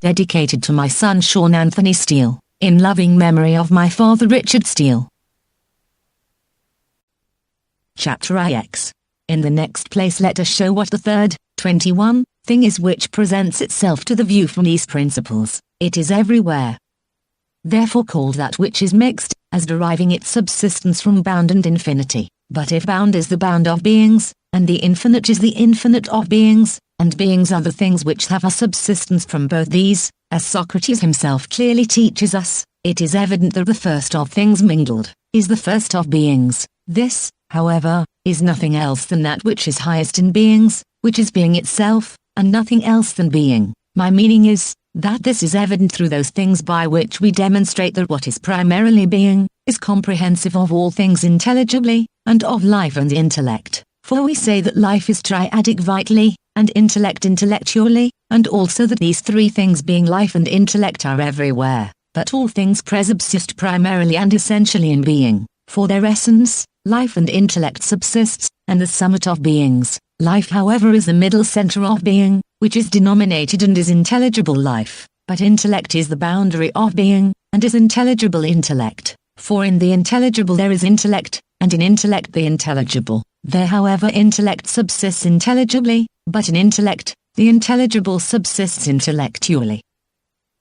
dedicated to my son Sean Anthony Steele, in loving memory of my father Richard Steele. Chapter IX. In the next place let us show what the third, 21, thing is which presents itself to the view from these principles. It is everywhere. Therefore called that which is mixed, as deriving its subsistence from bound and infinity. But if bound is the bound of beings, and the infinite is the infinite of beings, and beings are the things which have a subsistence from both these, as Socrates himself clearly teaches us, it is evident that the first of things mingled, is the first of beings. This, however, is nothing else than that which is highest in beings, which is being itself, and nothing else than being. My meaning is, that this is evident through those things by which we demonstrate that what is primarily being, is comprehensive of all things intelligibly, and of life and intellect. For we say that life is triadic vitally, and intellect intellectually, and also that these three things being life and intellect are everywhere, but all things presubsist primarily and essentially in being, for their essence, life and intellect subsists, and the summit of beings. Life however is the middle center of being, which is denominated and is intelligible life, but intellect is the boundary of being, and is intelligible intellect, for in the intelligible there is intellect, and in intellect the intelligible. There however intellect subsists intelligibly, but in intellect, the intelligible subsists intellectually.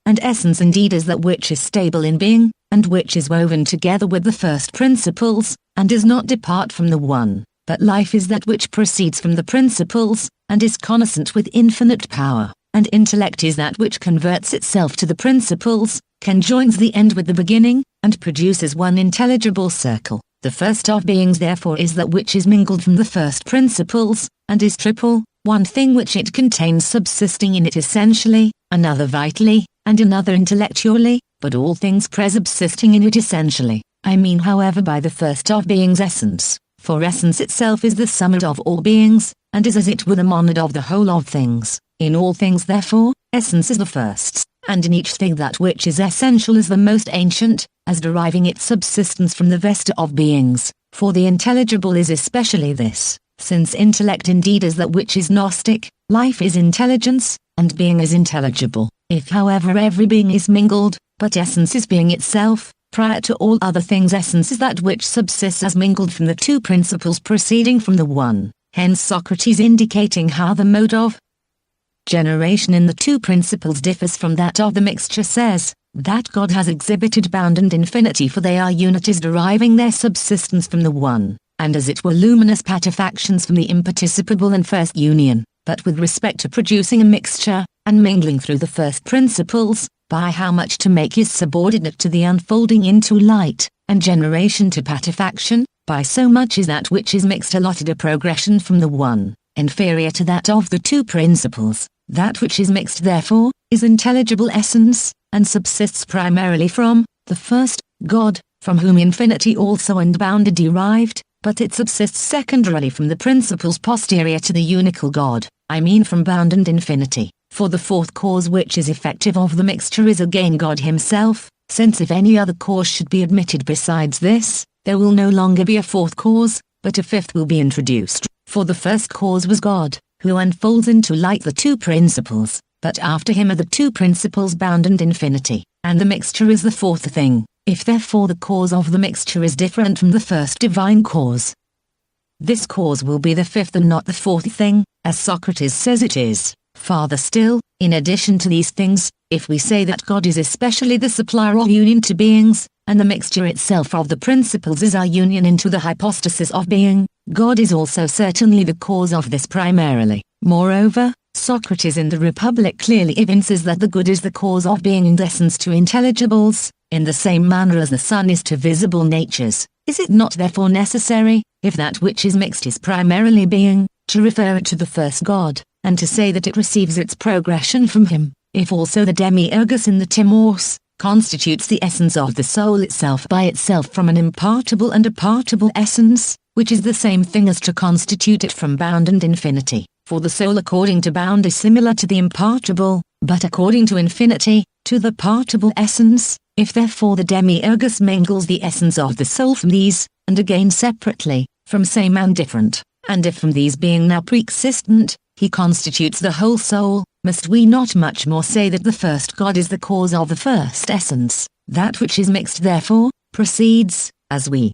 And essence indeed is that which is stable in being, and which is woven together with the first principles, and does not depart from the one. But life is that which proceeds from the principles, and is connascent with infinite power, and intellect is that which converts itself to the principles, conjoins the end with the beginning, and produces one intelligible circle. The first of beings therefore is that which is mingled from the first principles, and is triple, one thing which it contains subsisting in it essentially, another vitally, and another intellectually, but all things presubsisting in it essentially. I mean however by the first of being's essence. For essence itself is the summit of all beings, and is as it were the monad of the whole of things. In all things therefore, essence is the first, and in each thing that which is essential is the most ancient, as deriving its subsistence from the vesta of beings. For the intelligible is especially this, since intellect indeed is that which is gnostic, life is intelligence, and being is intelligible. If however every being is mingled, but essence is being itself, prior to all other things essence is that which subsists as mingled from the two principles proceeding from the one. Hence Socrates indicating how the mode of generation in the two principles differs from that of the mixture says, that God has exhibited bound and infinity for they are unities deriving their subsistence from the one, and as it were luminous patefactions from the imparticipable and first union, but with respect to producing a mixture, and mingling through the first principles, by how much to make is subordinate to the unfolding into light, and generation to patefaction, by so much is that which is mixed allotted a progression from the one, inferior to that of the two principles. That which is mixed therefore, is intelligible essence, and subsists primarily from, the first, God, from whom infinity also and bound are derived, but it subsists secondarily from the principles posterior to the unical God, I mean from bound and infinity. For the fourth cause which is effective of the mixture is again God himself, since if any other cause should be admitted besides this, there will no longer be a fourth cause, but a fifth will be introduced. For the first cause was God, who unfolds into light the two principles, but after him are the two principles bound and infinity, and the mixture is the fourth thing. If therefore the cause of the mixture is different from the first divine cause, this cause will be the fifth and not the fourth thing, as Socrates says it is. Farther still, in addition to these things, if we say that God is especially the supplier of union to beings, and the mixture itself of the principles is our union into the hypostasis of being, God is also certainly the cause of this primarily. Moreover, Socrates in the Republic clearly evinces that the good is the cause of being and essence to intelligibles, in the same manner as the sun is to visible natures. Is it not therefore necessary, if that which is mixed is primarily being, to refer it to the first God, and to say that it receives its progression from him, if also the demiurgus in the Timos constitutes the essence of the soul itself by itself from an impartible and a partible essence, which is the same thing as to constitute it from bound and infinity. For the soul according to bound is similar to the impartible, but according to infinity, to the partible essence. If therefore the demiurgus mingles the essence of the soul from these, and again separately, from same and different, and if from these being now pre-existent, he constitutes the whole soul, must we not much more say that the first God is the cause of the first essence? That which is mixed therefore, proceeds, as we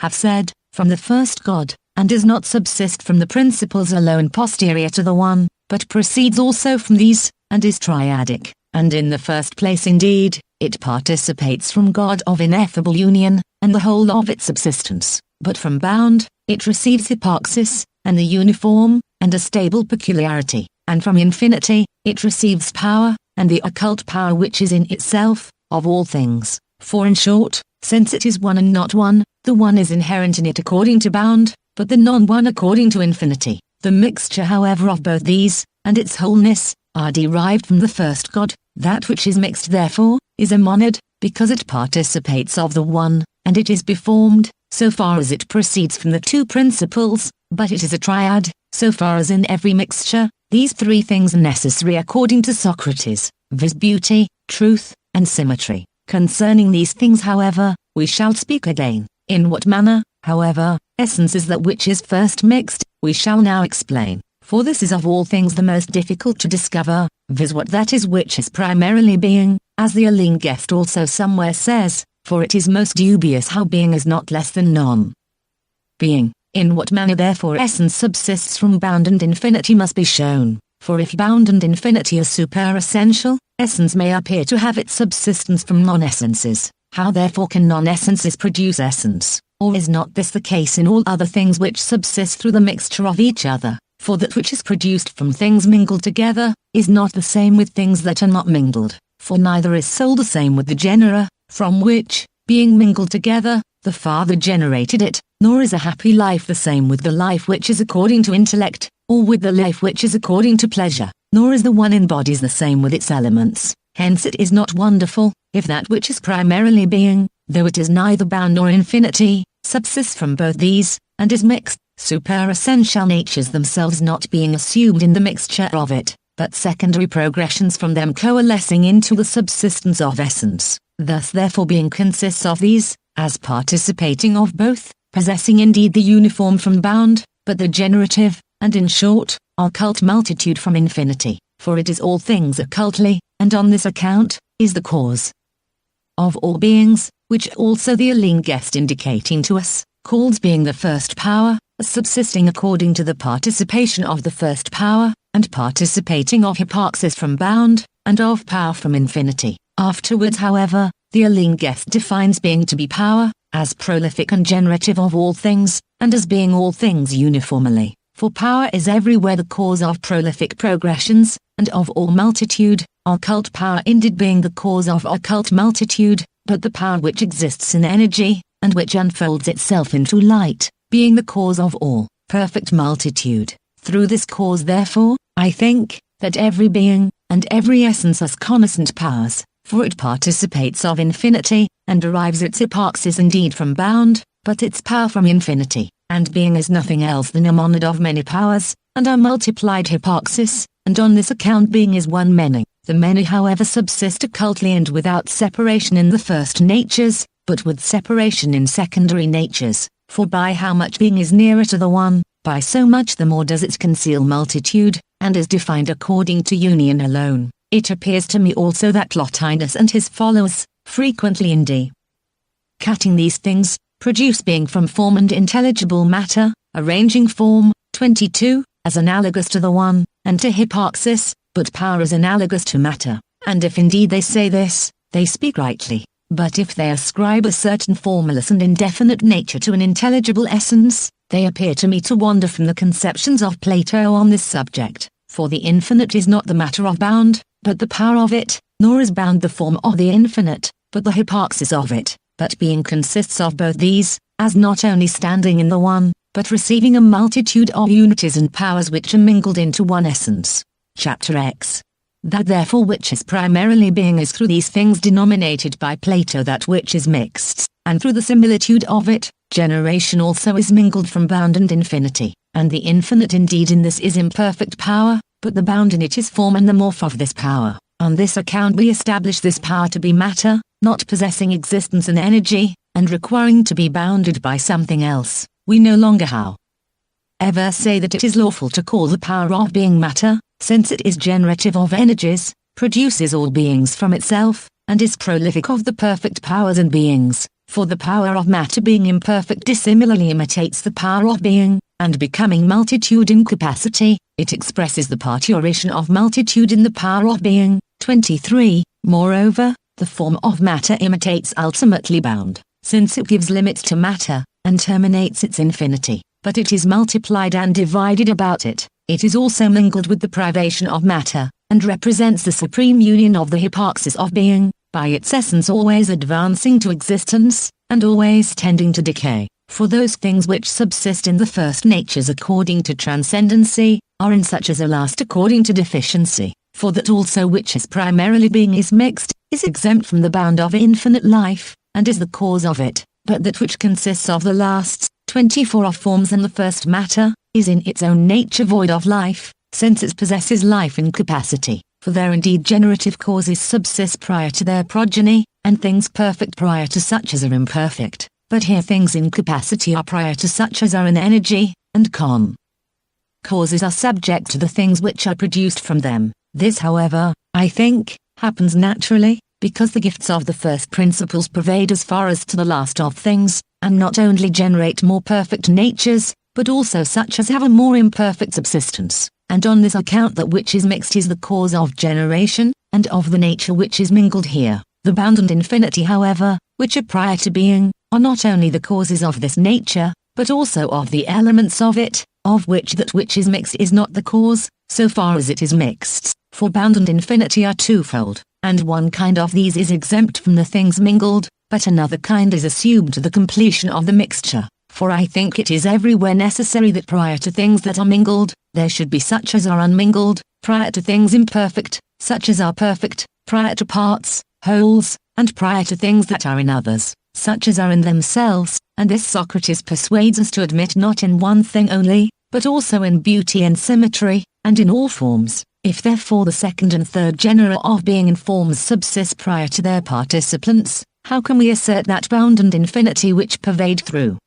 have said, from the first God, and does not subsist from the principles alone posterior to the one, but proceeds also from these, and is triadic, and in the first place indeed, it participates from God of ineffable union, and the whole of its subsistence, but from bound, it receives hypoxis, and the uniform, and a stable peculiarity, and from infinity, it receives power, and the occult power which is in itself, of all things, for in short, since it is one and not one, the one is inherent in it according to bound, but the non-one according to infinity. The mixture however of both these, and its wholeness, are derived from the first God. That which is mixed therefore, is a monad, because it participates of the one, and it is beformed, so far as it proceeds from the two principles, but it is a triad, so far as in every mixture, these three things are necessary according to Socrates, viz. Beauty, truth, and symmetry. Concerning these things however, we shall speak again. In what manner, however, essence is that which is first mixed, we shall now explain. For this is of all things the most difficult to discover, viz. What that is which is primarily being, as the Alingest also somewhere says, for it is most dubious how being is not less than non-being. In what manner therefore essence subsists from bound and infinity must be shown, for if bound and infinity are superessential, essence may appear to have its subsistence from non-essences. How therefore can non-essences produce essence? Or is not this the case in all other things which subsist through the mixture of each other? For that which is produced from things mingled together, is not the same with things that are not mingled, for neither is soul the same with the genera, from which, being mingled together, the Father generated it, nor is a happy life the same with the life which is according to intellect, or with the life which is according to pleasure, nor is the one in bodies the same with its elements. Hence it is not wonderful, if that which is primarily being, though it is neither bound nor infinity, subsists from both these, and is mixed, superessential natures themselves not being assumed in the mixture of it, but secondary progressions from them coalescing into the subsistence of essence. Thus therefore being consists of these, as participating of both, possessing indeed the uniform from bound, but the generative, and in short, occult multitude from infinity, for it is all things occultly, and on this account, is the cause of all beings, which also the Alingest indicating to us, calls being the first power, subsisting according to the participation of the first power, and participating of hypoxis from bound, and of power from infinity. Afterwards however, the Alingest defines being to be power, as prolific and generative of all things, and as being all things uniformly, for power is everywhere the cause of prolific progressions, and of all multitude, occult power indeed being the cause of occult multitude, but the power which exists in energy, and which unfolds itself into light, being the cause of all perfect multitude. Through this cause therefore, I think, that every being, and every essence has connascent powers, for it participates of infinity, and derives its hypoxis indeed from bound, but its power from infinity, and being is nothing else than a monad of many powers, and a multiplied hypoxis, and on this account being is one many. The many however subsist occultly and without separation in the first natures, but with separation in secondary natures, for by how much being is nearer to the one, by so much the more does it conceal multitude, and is defined according to union alone. It appears to me also that Plotinus and his followers, frequently cutting these things, produce being from form and intelligible matter, arranging form, 22, as analogous to the one, and to hypoxis, but power is analogous to matter. And if indeed they say this, they speak rightly. But if they ascribe a certain formless and indefinite nature to an intelligible essence, they appear to me to wander from the conceptions of Plato on this subject. For the infinite is not the matter of bound, but the power of it, nor is bound the form of the infinite, but the hypoxis of it. But being consists of both these, as not only standing in the one, but receiving a multitude of unities and powers which are mingled into one essence. Chapter X. That therefore which is primarily being is through these things denominated by Plato that which is mixed, and through the similitude of it, generation also is mingled from bound and infinity, and the infinite indeed in this is imperfect power, but the bound in it is form and the morph of this power. On this account we establish this power to be matter, not possessing existence and energy, and requiring to be bounded by something else. We no longer ever say that it is lawful to call the power of being matter, since it is generative of energies, produces all beings from itself, and is prolific of the perfect powers and beings, for the power of matter being imperfect dissimilarly imitates the power of being, and becoming multitude in capacity, it expresses the parturition of multitude in the power of being. 23. Moreover, the form of matter imitates ultimately bound, since it gives limits to matter, and terminates its infinity, but it is multiplied and divided about it. It is also mingled with the privation of matter, and represents the supreme union of the hyparxis of being, by its essence always advancing to existence, and always tending to decay. For those things which subsist in the first natures according to transcendency, are in such as are last according to deficiency, for that also which is primarily being is mixed, is exempt from the bound of infinite life, and is the cause of it, but that which consists of the last, 24 of forms and the first matter, is in its own nature void of life, since it possesses life in capacity, for there indeed generative causes subsist prior to their progeny, and things perfect prior to such as are imperfect. But here things in capacity are prior to such as are in energy, and causes are subject to the things which are produced from them. This however, I think, happens naturally, because the gifts of the first principles pervade as far as to the last of things, and not only generate more perfect natures, but also such as have a more imperfect subsistence, and on this account that which is mixed is the cause of generation, and of the nature which is mingled here. The bound and infinity however, which are prior to being, are not only the causes of this nature, but also of the elements of it, of which that which is mixed is not the cause, so far as it is mixed, for bound and infinity are twofold, and one kind of these is exempt from the things mingled, but another kind is assumed to the completion of the mixture. For I think it is everywhere necessary that prior to things that are mingled, there should be such as are unmingled, prior to things imperfect, such as are perfect, prior to parts, wholes, and prior to things that are in others, such as are in themselves, and this Socrates persuades us to admit not in one thing only, but also in beauty and symmetry, and in all forms. If therefore the second and third genera of being and forms subsist prior to their participants, how can we assert that bound and infinity which pervade through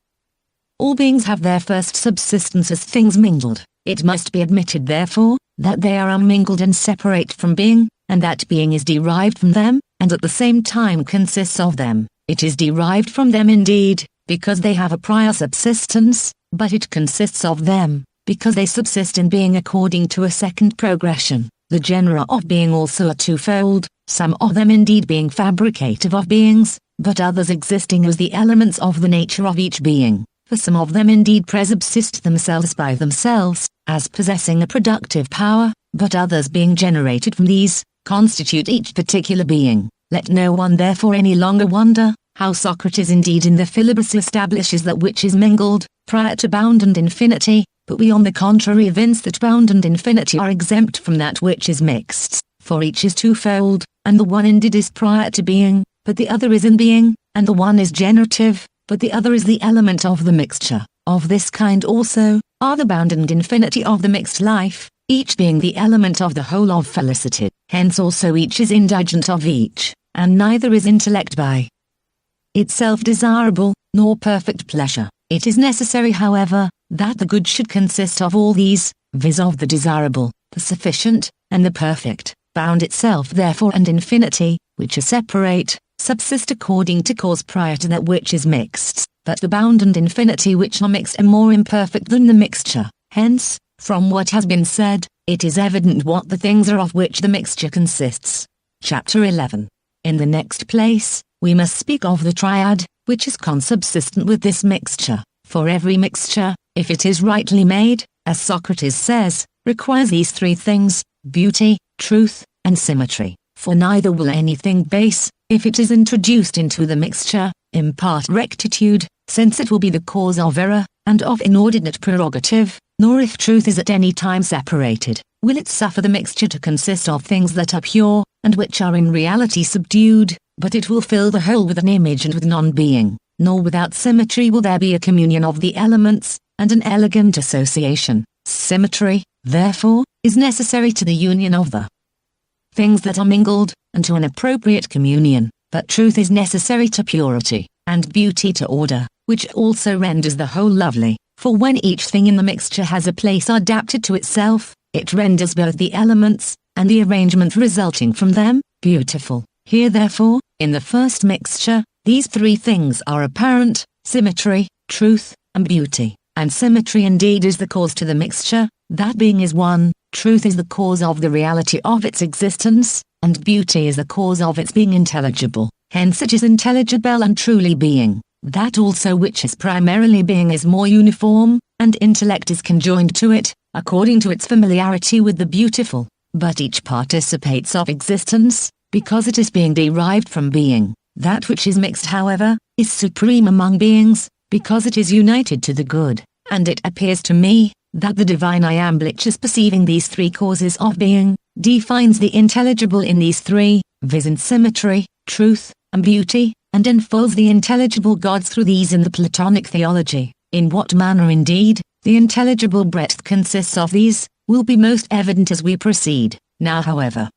all beings have their first subsistence as things mingled? It must be admitted therefore, that they are unmingled and separate from being, and that being is derived from them, and at the same time consists of them. It is derived from them indeed, because they have a prior subsistence, but it consists of them, because they subsist in being according to a second progression. The genera of being also are twofold, some of them indeed being fabricative of beings, but others existing as the elements of the nature of each being. For some of them indeed presubsist themselves by themselves, as possessing a productive power, but others being generated from these, constitute each particular being. Let no one therefore any longer wonder, how Socrates indeed in the Philebus establishes that which is mingled, prior to bound and infinity, but we on the contrary evince that bound and infinity are exempt from that which is mixed, for each is twofold, and the one indeed is prior to being, but the other is in being, and the one is generative, but the other is the element of the mixture. Of this kind also, are the bound and infinity of the mixed life, each being the element of the whole of felicity. Hence also each is indigent of each, and neither is intellect by itself desirable, nor perfect pleasure. It is necessary however, that the good should consist of all these, viz. Of the desirable, the sufficient, and the perfect. Bound itself therefore and infinity, which are separate, subsist according to cause prior to that which is mixed, but the bound and infinity which are mixed are more imperfect than the mixture. Hence, from what has been said, it is evident what the things are of which the mixture consists. Chapter 11. In the next place, we must speak of the Triad, which is consubsistent with this mixture, for every mixture, if it is rightly made, as Socrates says, requires these three things, beauty, truth, and symmetry, for neither will anything base, if it is introduced into the mixture, impart rectitude, since it will be the cause of error, and of inordinate prerogative, nor if truth is at any time separated, will it suffer the mixture to consist of things that are pure, and which are in reality subdued, but it will fill the whole with an image and with non-being, nor without symmetry will there be a communion of the elements, and an elegant association. Symmetry, therefore, is necessary to the union of the things that are mingled, and to an appropriate communion, but truth is necessary to purity, and beauty to order, which also renders the whole lovely, for when each thing in the mixture has a place adapted to itself, it renders both the elements, and the arrangement resulting from them, beautiful. Here therefore, in the first mixture, these three things are apparent: symmetry, truth, and beauty. And symmetry indeed is the cause to the mixture, that being is one, truth is the cause of the reality of its existence, and beauty is the cause of its being intelligible. Hence it is intelligible and truly being. That also which is primarily being is more uniform, and intellect is conjoined to it, according to its familiarity with the beautiful. But each participates of existence, because it is being derived from being. That which is mixed, however, is supreme among beings, because it is united to the good. And it appears to me, that the divine iamblic is perceiving these three causes of being, defines the intelligible in these three, viz. In symmetry, truth, and beauty, and enfolds the intelligible gods through these in the Platonic theology. In what manner indeed, the intelligible breadth consists of these, will be most evident as we proceed. Now however,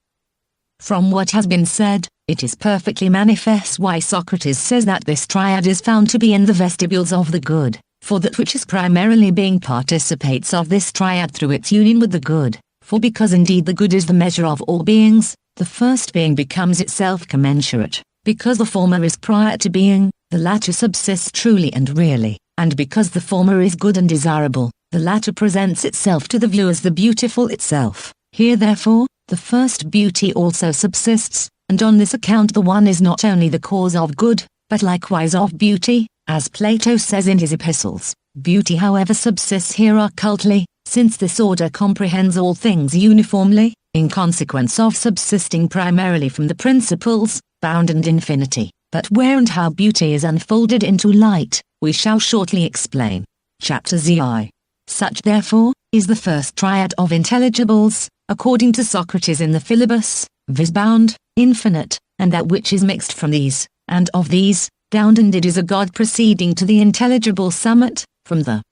from what has been said, it is perfectly manifest why Socrates says that this triad is found to be in the vestibules of the good, for that which is primarily being participates of this triad through its union with the good. For because indeed the good is the measure of all beings, the first being becomes itself commensurate. Because the former is prior to being, the latter subsists truly and really, and because the former is good and desirable, the latter presents itself to the view as the beautiful itself. Here therefore, the first beauty also subsists, and on this account the one is not only the cause of good, but likewise of beauty, as Plato says in his epistles. Beauty however subsists here occultly, since this order comprehends all things uniformly, in consequence of subsisting primarily from the principles, bound and infinity. But where and how beauty is unfolded into light, we shall shortly explain. Chapter Xxvi. Such therefore, is the first triad of intelligibles, according to Socrates in the Philebus, viz. Bound, infinite, and that which is mixed from these, and of these, bounded is a God proceeding to the intelligible summit, from the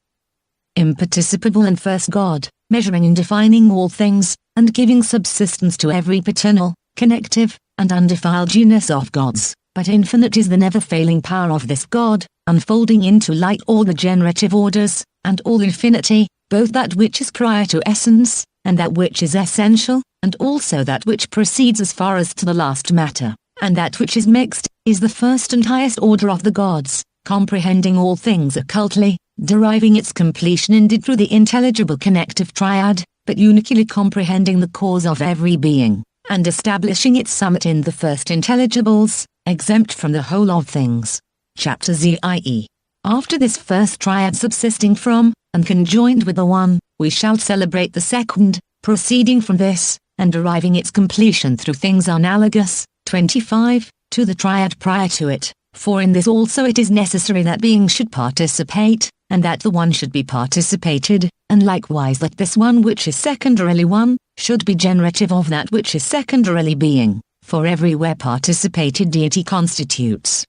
imparticipable and first God, measuring and defining all things, and giving subsistence to every paternal, connective, and undefiled genus of gods. But infinite is the never-failing power of this God, unfolding into light all the generative orders, and all infinity, both that which is prior to essence, and that which is essential, and also that which proceeds as far as to the last matter, and that which is mixed, is the first and highest order of the gods, comprehending all things occultly, deriving its completion indeed through the intelligible connective triad, but uniquely comprehending the cause of every being, and establishing its summit in the first intelligibles, exempt from the whole of things. Chapter Xxvi. After this first triad subsisting from, and conjoined with the one, we shall celebrate the second, proceeding from this, and deriving its completion through things analogous, 25, to the triad prior to it. For in this also it is necessary that being should participate, and that the one should be participated, and likewise that this one which is secondarily one, should be generative of that which is secondarily being, for everywhere participated deity constitutes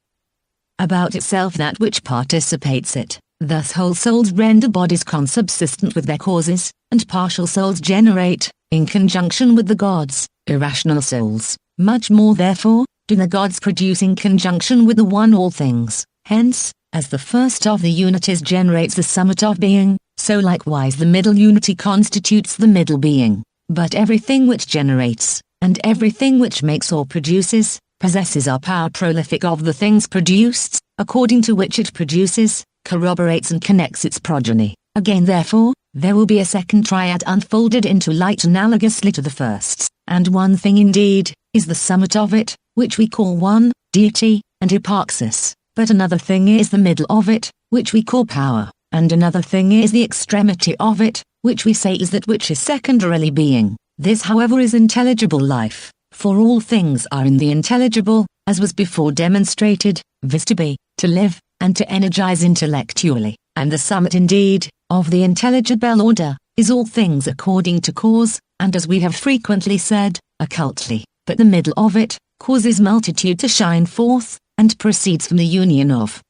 about itself that which participates it. Thus whole souls render bodies consubsistent with their causes, and partial souls generate, in conjunction with the gods, irrational souls. Much more therefore, do the gods produce in conjunction with the one all things. Hence, as the first of the unities generates the summit of being, so likewise the middle unity constitutes the middle being. But everything which generates, and everything which makes or produces, possesses our power prolific of the things produced, according to which it produces, corroborates and connects its progeny. Again therefore, there will be a second triad unfolded into light analogously to the first, and one thing indeed, is the summit of it, which we call one, deity, and hyparxis, but another thing is the middle of it, which we call power, and another thing is the extremity of it, which we say is that which is secondarily being. This however is intelligible life, for all things are in the intelligible, as was before demonstrated, viz. To be, to live, and to energize intellectually, and the summit indeed, of the intelligible order, is all things according to cause, and as we have frequently said, occultly, but the middle of it, causes multitude to shine forth, and proceeds from the union of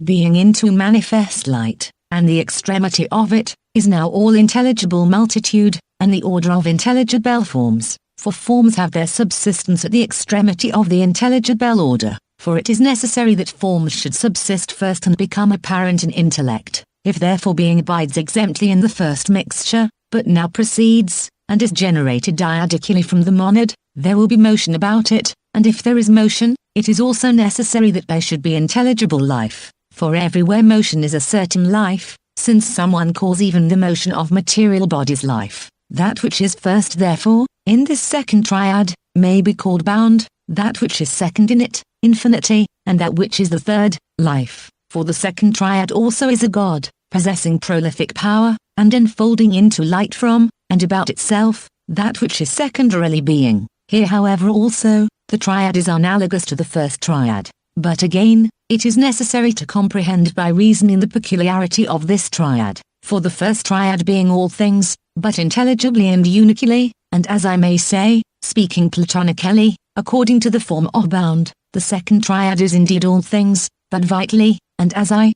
being into manifest light, and the extremity of it, is now all intelligible multitude, and the order of intelligible forms, for forms have their subsistence at the extremity of the intelligible order, for it is necessary that forms should subsist first and become apparent in intellect. If therefore being abides exemptly in the first mixture, but now proceeds, and is generated dyadically from the monad, there will be motion about it, and if there is motion, it is also necessary that there should be intelligible life, for everywhere motion is a certain life, since someone calls even the motion of material bodies life. That which is first therefore, in this second triad, may be called bound, that which is second in it, infinity, and that which is the third, life, for the second triad also is a god, possessing prolific power, and enfolding into light from, and about itself, that which is secondarily being. Here however also, the triad is analogous to the first triad, but again, it is necessary to comprehend by reasoning the peculiarity of this triad, for the first triad being all things, but intelligibly and unically, and as I may say, speaking platonically, according to the form of bound, the second triad is indeed all things, but vitally, and as I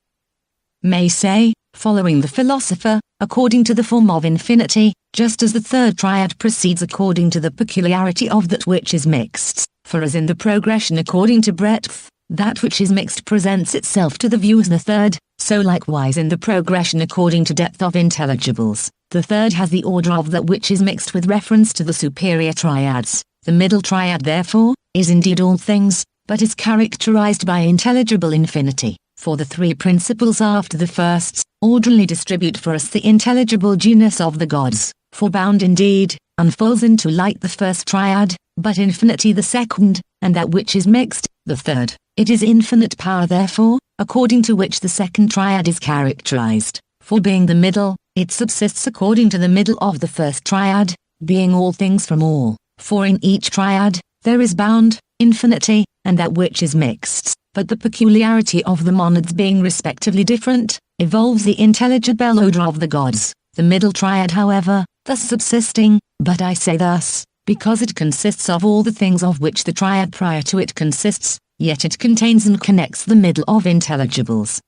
may say, following the philosopher, according to the form of infinity, just as the third triad proceeds according to the peculiarity of that which is mixed, for as in the progression according to breadth, that which is mixed presents itself to the view as the third, so likewise in the progression according to depth of intelligibles, the third has the order of that which is mixed with reference to the superior triads. The middle triad therefore, is indeed all things, but is characterized by intelligible infinity, for the three principles after the firsts, orderly distribute for us the intelligible genus of the gods, for bound indeed, unfolds into light the first triad, but infinity the second, and that which is mixed, the third. It is infinite power therefore, according to which the second triad is characterized, for being the middle, it subsists according to the middle of the first triad, being all things from all, for in each triad, there is bound, infinity, and that which is mixed, but the peculiarity of the monads being respectively different, evolves the intelligible order of the gods. The middle triad however, thus subsisting, but I say thus, because it consists of all the things of which the triad prior to it consists, yet it contains and connects the middle of intelligibles,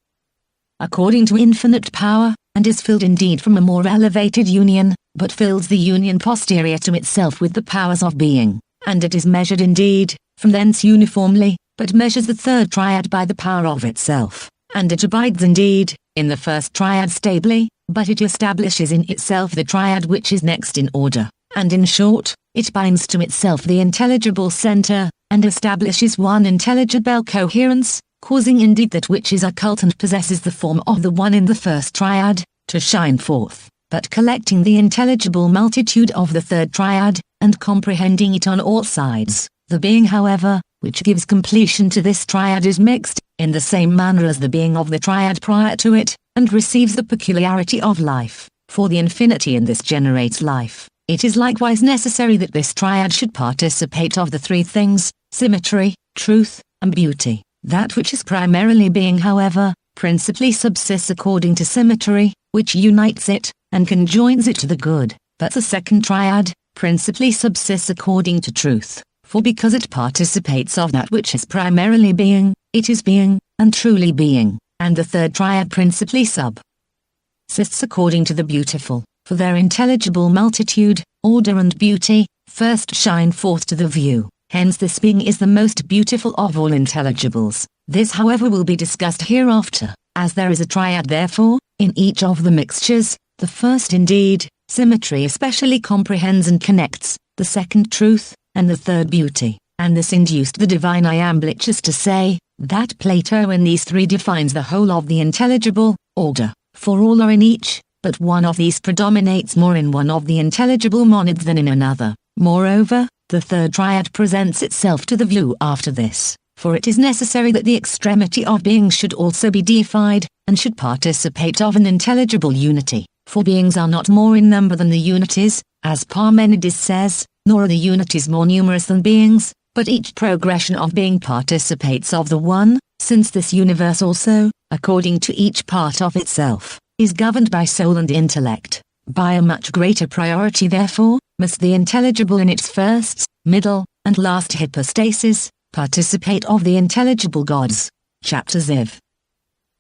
according to infinite power, and is filled indeed from a more elevated union, but fills the union posterior to itself with the powers of being, and it is measured indeed, from thence uniformly, but measures the third triad by the power of itself, and it abides indeed, in the first triad stably, but it establishes in itself the triad which is next in order, and in short, it binds to itself the intelligible center, and establishes one intelligible coherence, causing indeed that which is occult and possesses the form of the one in the first triad, to shine forth, but collecting the intelligible multitude of the third triad, and comprehending it on all sides. The being however, which gives completion to this triad is mixed, in the same manner as the being of the triad prior to it, and receives the peculiarity of life, for the infinity in this generates life. It is likewise necessary that this triad should participate of the three things, symmetry, truth, and beauty. That which is primarily being however, principally subsists according to symmetry, which unites it, and conjoins it to the good, but the second triad, principally subsists according to truth, for because it participates of that which is primarily being, it is being, and truly being, and the third triad principally subsists according to the beautiful, for their intelligible multitude, order and beauty, first shine forth to the view. Hence this being is the most beautiful of all intelligibles. This however will be discussed hereafter, as there is a triad therefore, in each of the mixtures, the first indeed, symmetry especially comprehends and connects, the second truth, and the third beauty, and this induced the divine Iamblichus to say, that Plato in these three defines the whole of the intelligible order, for all are in each, but one of these predominates more in one of the intelligible monads than in another. Moreover, the third triad presents itself to the view after this, for it is necessary that the extremity of being should also be deified, and should participate of an intelligible unity, for beings are not more in number than the unities, as Parmenides says, nor are the unities more numerous than beings, but each progression of being participates of the one, since this universe also, according to each part of itself, is governed by soul and intellect. By a much greater priority therefore, must the intelligible in its first, middle, and last hypostasis, participate of the intelligible gods. Chapter Xv.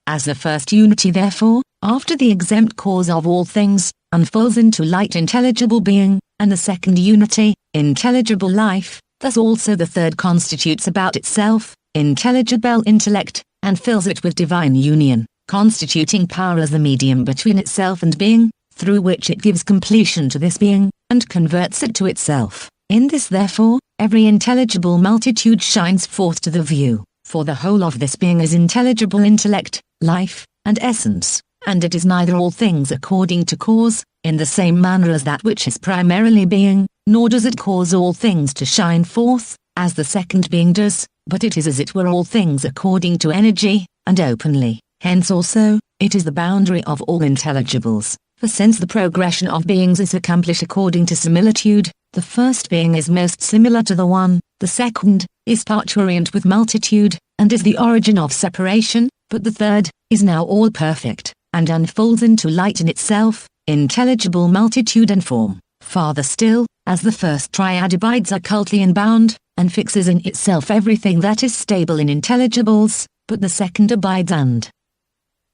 As the first unity therefore, after the exempt cause of all things, unfolds into light intelligible being, and the second unity, intelligible life, thus also the third constitutes about itself, intelligible intellect, and fills it with divine union, constituting power as the medium between itself and being, through which it gives completion to this being, and converts it to itself. In this therefore, every intelligible multitude shines forth to the view, for the whole of this being is intelligible intellect, life, and essence, and it is neither all things according to cause, in the same manner as that which is primarily being, nor does it cause all things to shine forth, as the second being does, but it is as it were all things according to energy, and openly. Hence also, it is the boundary of all intelligibles, for since the progression of beings is accomplished according to similitude, the first being is most similar to the one, the second is parturient with multitude, and is the origin of separation, but the third is now all perfect, and unfolds into light in itself, intelligible multitude and form. Farther still, as the first triad abides occultly and bound, and fixes in itself everything that is stable in intelligibles, but the second abides and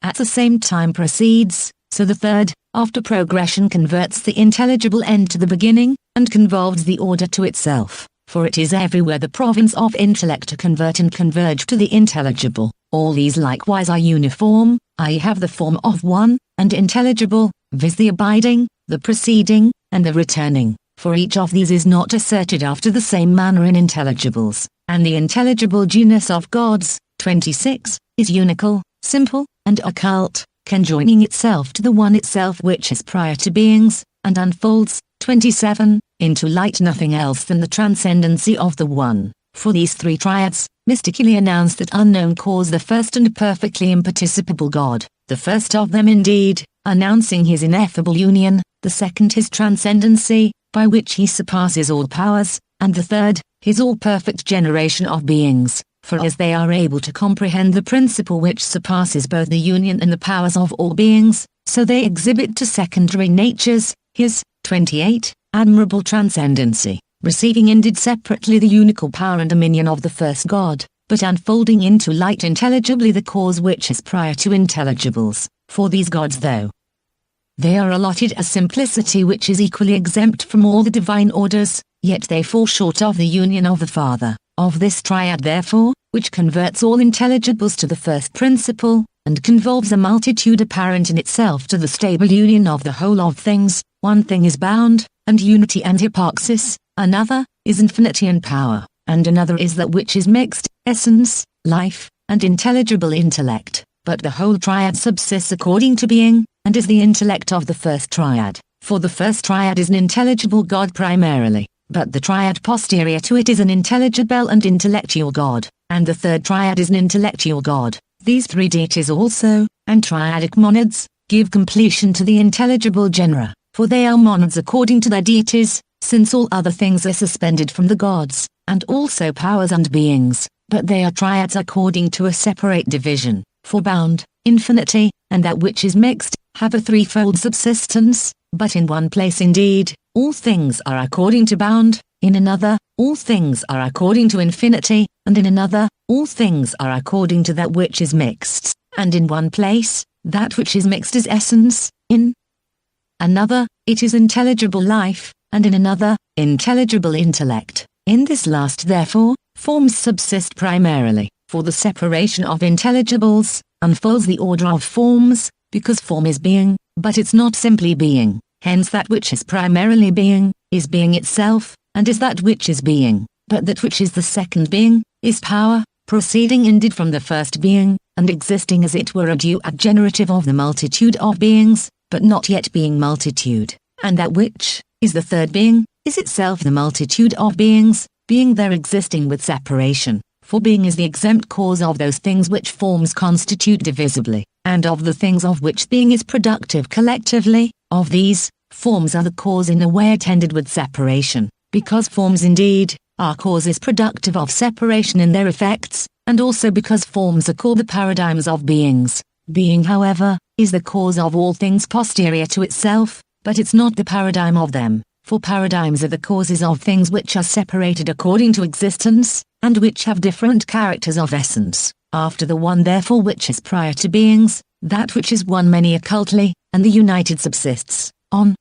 at the same time proceeds, so the third, after progression converts the intelligible end to the beginning, and convolves the order to itself, for it is everywhere the province of intellect to convert and converge to the intelligible. All these likewise are uniform, i.e. have the form of one, and intelligible, viz. The abiding, the proceeding, and the returning, for each of these is not asserted after the same manner in intelligibles, and the intelligible genus of gods, 26, is unical, simple, and occult, conjoining itself to the one itself which is prior to beings, and unfolds, 27, into light nothing else than the transcendency of the one. For these three triads, mystically announce that unknown cause the first and perfectly imparticipable God, the first of them indeed, announcing his ineffable union, the second his transcendency, by which he surpasses all powers, and the third, his all-perfect generation of beings. For as they are able to comprehend the principle which surpasses both the union and the powers of all beings, so they exhibit to secondary natures, his, 28, admirable transcendency, receiving indeed separately the unical power and dominion of the first God, but unfolding into light intelligibly the cause which is prior to intelligibles. For these gods, though they are allotted a simplicity which is equally exempt from all the divine orders, yet they fall short of the union of the Father. Of this triad therefore, which converts all intelligibles to the first principle, and convolves a multitude apparent in itself to the stable union of the whole of things, one thing is bound, and unity and hypoxis, another is infinity and power, and another is that which is mixed, essence, life, and intelligible intellect. But the whole triad subsists according to being, and is the intellect of the first triad, for the first triad is an intelligible God primarily, but the triad posterior to it is an intelligible and intellectual God, and the third triad is an intellectual God. These three deities also, and triadic monads, give completion to the intelligible genera, for they are monads according to their deities, since all other things are suspended from the gods, and also powers and beings, but they are triads according to a separate division, for bound, infinity, and that which is mixed, have a threefold subsistence, but in one place indeed, all things are according to bound, in another, all things are according to infinity, and in another, all things are according to that which is mixed, and in one place, that which is mixed is essence, in another, it is intelligible life, and in another, intelligible intellect. In this last therefore, forms subsist primarily, for the separation of intelligibles unfolds the order of forms, because form is being, but it's not simply being. Hence that which is primarily being, is being itself, and is that which is being, but that which is the second being, is power, proceeding indeed from the first being, and existing as it were a generative of the multitude of beings, but not yet being multitude, and that which is the third being, is itself the multitude of beings, being there existing with separation, for being is the exempt cause of those things which forms constitute divisibly, and of the things of which being is productive collectively. Of these, forms are the cause in a way attended with separation, because forms indeed are causes productive of separation in their effects, and also because forms are called the paradigms of beings. Being, however, is the cause of all things posterior to itself, but it's not the paradigm of them, for paradigms are the causes of things which are separated according to existence, and which have different characters of essence, after the one therefore which is prior to beings, that which is one many occultly, and the united subsists. On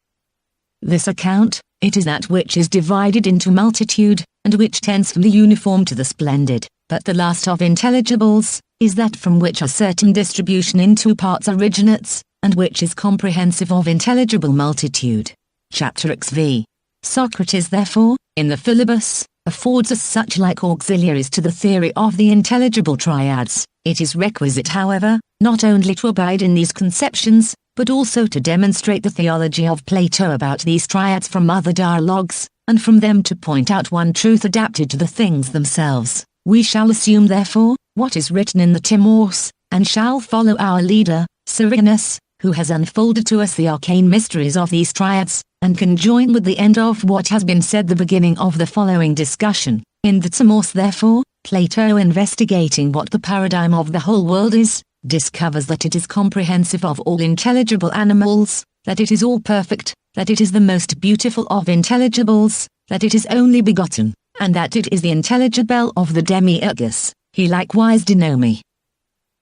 this account, it is that which is divided into multitude, and which tends from the uniform to the splendid, but the last of intelligibles, is that from which a certain distribution into parts originates, and which is comprehensive of intelligible multitude. Chapter Xv. Socrates therefore, in the Philebus, affords us such like auxiliaries to the theory of the intelligible triads. It is requisite however, not only to abide in these conceptions, but also to demonstrate the theology of Plato about these triads from other dialogues, and from them to point out one truth adapted to the things themselves. We shall assume therefore, what is written in the Timaeus, and shall follow our leader, Cyrenus, who has unfolded to us the arcane mysteries of these triads, and can join with the end of what has been said the beginning of the following discussion. In the Timaeus therefore, Plato, investigating what the paradigm of the whole world is, discovers that it is comprehensive of all intelligible animals, that it is all perfect, that it is the most beautiful of intelligibles, that it is only begotten, and that it is the intelligible of the demiurgus. He likewise denominates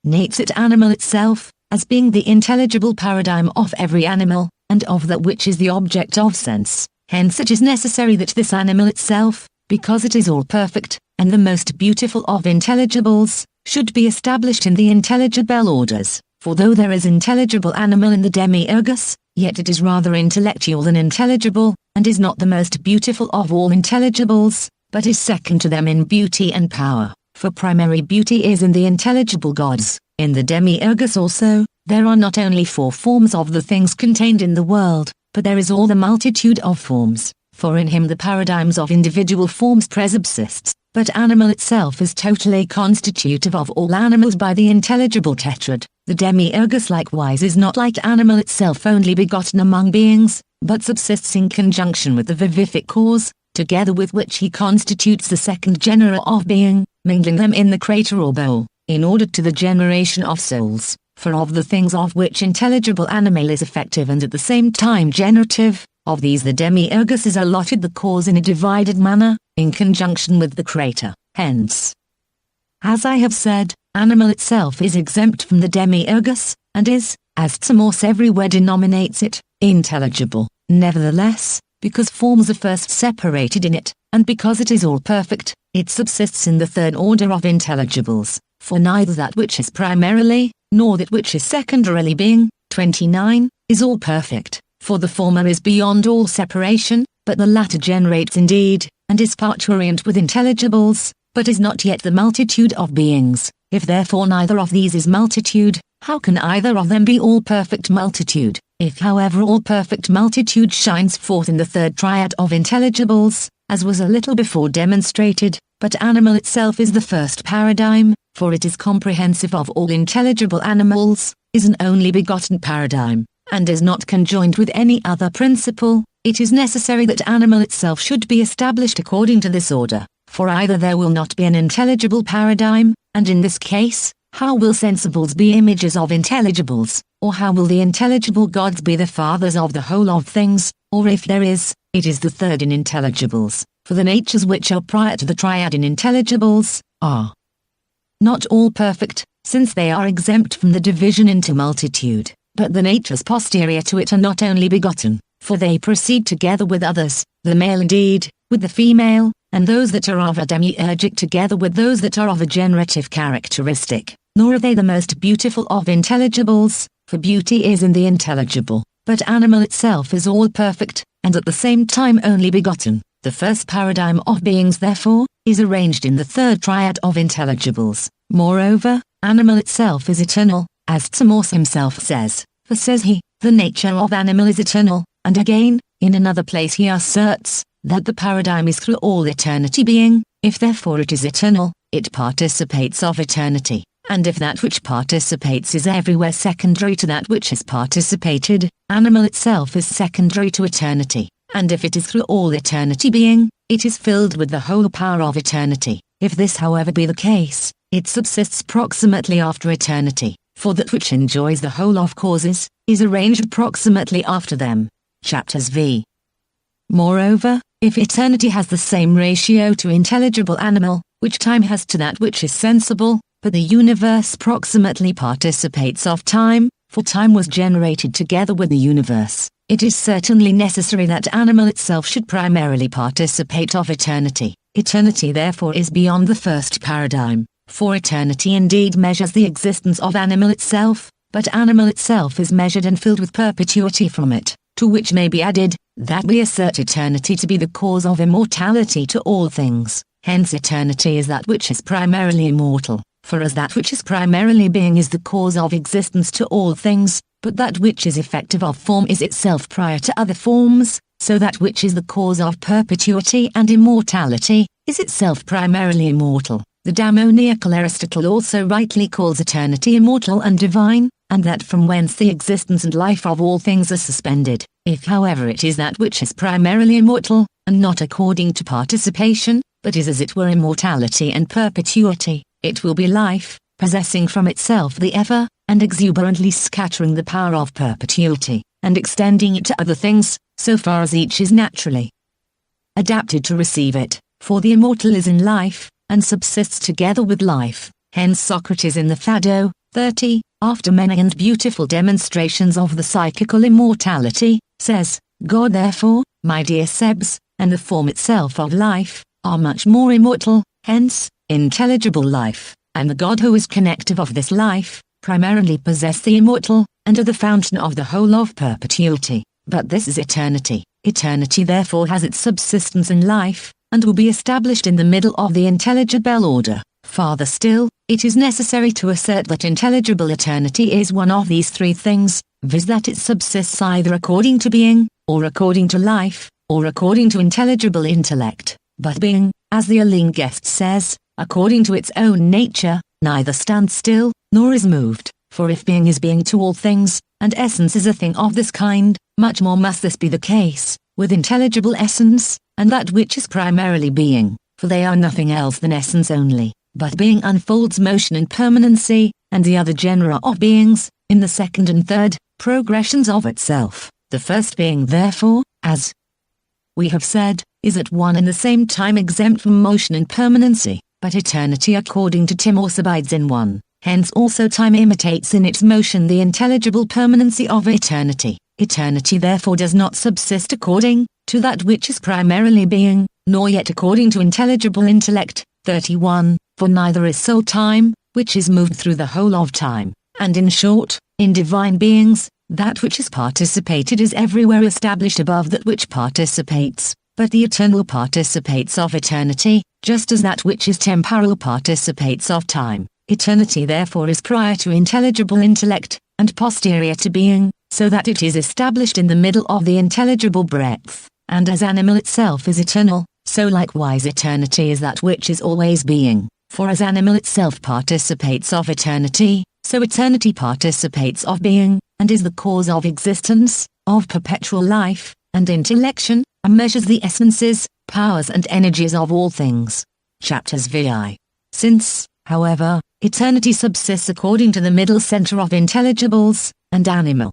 it animal itself, as being the intelligible paradigm of every animal, and of that which is the object of sense. Hence it is necessary that this animal itself, because it is all perfect, and the most beautiful of intelligibles, should be established in the intelligible orders. For though there is intelligible animal in the demiurgus, yet it is rather intellectual than intelligible, and is not the most beautiful of all intelligibles, but is second to them in beauty and power. For primary beauty is in the intelligible gods. In the demiurgus also, there are not only 4 forms of the things contained in the world, but there is all the multitude of forms, for in him the paradigms of individual forms presubsists, but animal itself is totally constitutive of all animals by the intelligible tetrad. The demiurgus likewise is not like animal itself only begotten among beings, but subsists in conjunction with the vivific cause, together with which he constitutes the second genera of being, mingling them in the crater or bowl, in order to the generation of souls. For of the things of which intelligible animal is effective and at the same time generative, of these the demiurgus is allotted the cause in a divided manner, in conjunction with the crater. Hence, as I have said, animal itself is exempt from the demiurgus, and is, as Timaeus everywhere denominates it, intelligible. Nevertheless, because forms are first separated in it, and because it is all perfect, it subsists in the third order of intelligibles, for neither that which is primarily, nor that which is secondarily being, 29, is all perfect, for the former is beyond all separation, but the latter generates indeed, and is parturient with intelligibles, but is not yet the multitude of beings. If therefore neither of these is multitude, how can either of them be all perfect multitude? If however all perfect multitude shines forth in the third triad of intelligibles, as was a little before demonstrated, but animal itself is the first paradigm, for it is comprehensive of all intelligible animals, is an only begotten paradigm, and is not conjoined with any other principle, it is necessary that animal itself should be established according to this order, for either there will not be an intelligible paradigm, and in this case, how will sensibles be images of intelligibles, or how will the intelligible gods be the fathers of the whole of things, or if there is, it is the third in intelligibles, for the natures which are prior to the triad in intelligibles, are not all perfect, since they are exempt from the division into multitude, but the natures posterior to it are not only begotten, for they proceed together with others, the male indeed, with the female, and those that are of a demiurgic together with those that are of a generative characteristic, nor are they the most beautiful of intelligibles, for beauty is in the intelligible, but animal itself is all perfect, and at the same time only begotten. The first paradigm of beings therefore, is arranged in the third triad of intelligibles. Moreover, animal itself is eternal, as Timaeus himself says, for says he, the nature of animal is eternal, and again, in another place he asserts, that the paradigm is through all eternity being, if therefore it is eternal, it participates of eternity, and if that which participates is everywhere secondary to that which is participated, animal itself is secondary to eternity, and if it is through all eternity being, it is filled with the whole power of eternity. If this however be the case, it subsists proximately after eternity, for that which enjoys the whole of causes, is arranged proximately after them. Chapter Xv. Moreover, if eternity has the same ratio to intelligible animal, which time has to that which is sensible, but the universe proximately participates of time, for time was generated together with the universe, it is certainly necessary that animal itself should primarily participate of eternity. Eternity therefore is beyond the first paradigm, for eternity indeed measures the existence of animal itself, but animal itself is measured and filled with perpetuity from it, to which may be added, that we assert eternity to be the cause of immortality to all things. Hence eternity is that which is primarily immortal, for as that which is primarily being is the cause of existence to all things, but that which is effective of form is itself prior to other forms, so that which is the cause of perpetuity and immortality, is itself primarily immortal. The demoniacal Aristotle also rightly calls eternity immortal and divine, and that from whence the existence and life of all things are suspended. If however it is that which is primarily immortal, and not according to participation, but is as it were immortality and perpetuity, it will be life, possessing from itself the ever, and exuberantly scattering the power of perpetuity, and extending it to other things, so far as each is naturally adapted to receive it, for the immortal is in life, and subsists together with life. Hence Socrates in the Phaedo, 30, after many and beautiful demonstrations of the psychical immortality, says, God therefore, my dear Sebs, and the form itself of life, are much more immortal, hence, intelligible life, and the God who is connective of this life, primarily possess the immortal, and are the fountain of the whole of perpetuity. But this is eternity. Eternity therefore has its subsistence in life, and will be established in the middle of the intelligible order. Farther still, it is necessary to assert that intelligible eternity is one of these three things, viz. That it subsists either according to being, or according to life, or according to intelligible intellect. But being, as the Alingest says, according to its own nature, neither stands still, nor is moved, for if being is being to all things, and essence is a thing of this kind, much more must this be the case, with intelligible essence, and that which is primarily being, for they are nothing else than essence only. But being unfolds motion and permanency, and the other genera of beings, in the second and third progressions of itself. The first being therefore, as we have said, is at one and the same time exempt from motion and permanency, but eternity according to Timos abides in one. Hence also time imitates in its motion the intelligible permanency of eternity. Eternity therefore does not subsist according to that which is primarily being, nor yet according to intelligible intellect. 31. For neither is soul time, which is moved through the whole of time, and in short, in divine beings, that which is participated is everywhere established above that which participates, but the eternal participates of eternity, just as that which is temporal participates of time. Eternity therefore is prior to intelligible intellect, and posterior to being, so that it is established in the middle of the intelligible breadth, and as animal itself is eternal, so likewise eternity is that which is always being, for as animal itself participates of eternity, so eternity participates of being, and is the cause of existence, of perpetual life, and intellection, and measures the essences, powers and energies of all things. Chapters Viii. Since, however, eternity subsists according to the middle center of intelligibles, and animal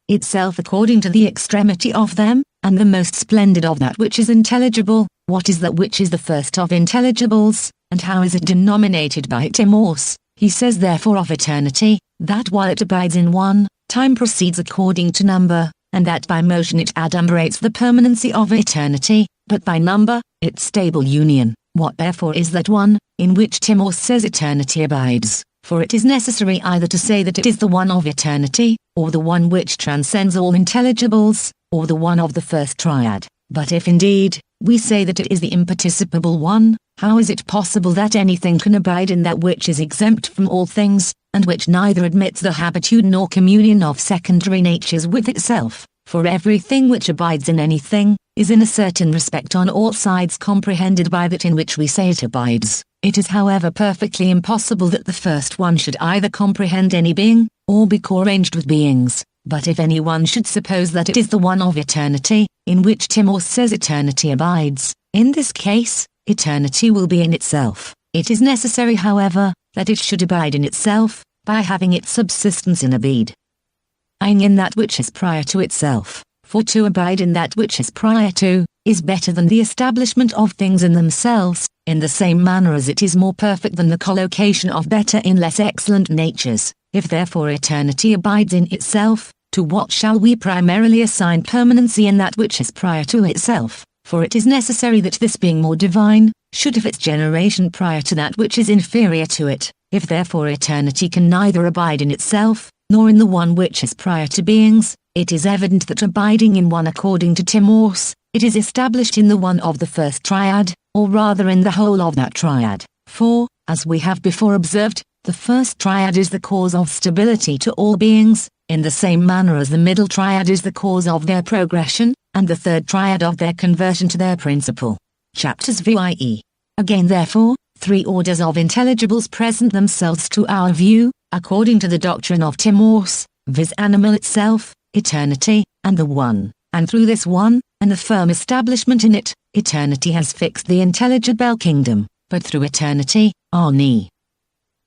itself according to the extremity of them, and the most splendid of that which is intelligible, what is that which is the first of intelligibles, and how is it denominated by Timos? He says therefore of eternity, that while it abides in one, time proceeds according to number, and that by motion it adumbrates the permanency of eternity, but by number, its stable union. What therefore is that one, in which Timos says eternity abides? For it is necessary either to say that it is the one of eternity, or the one which transcends all intelligibles, or the one of the first triad. But if indeed, we say that it is the imparticipable one, how is it possible that anything can abide in that which is exempt from all things, and which neither admits the habitude nor communion of secondary natures with itself? For everything which abides in anything, is in a certain respect on all sides comprehended by that in which we say it abides. It is however perfectly impossible that the first one should either comprehend any being, or be co-arranged with beings. But if anyone should suppose that it is the one of eternity, in which Timos says eternity abides, in this case, eternity will be in itself. It is necessary however, that it should abide in itself, by having its subsistence in abide in that which is prior to itself. For to abide in that which is prior to, is better than the establishment of things in themselves, in the same manner as it is more perfect than the collocation of better in less excellent natures. If therefore eternity abides in itself, to what shall we primarily assign permanency in that which is prior to itself? For it is necessary that this being more divine, should have its generation prior to that which is inferior to it. If therefore eternity can neither abide in itself, nor in the one which is prior to beings. It is evident that abiding in one according to Timaeus, it is established in the one of the first triad, or rather in the whole of that triad. For, as we have before observed, the first triad is the cause of stability to all beings, in the same manner as the middle triad is the cause of their progression, and the third triad of their conversion to their principle. Chapters Viii. Again therefore, three orders of intelligibles present themselves to our view, according to the doctrine of Timaeus, viz. Animal itself, eternity, and the One, and through this One, and the firm establishment in it, eternity has fixed the intelligible kingdom, but through eternity, Ani.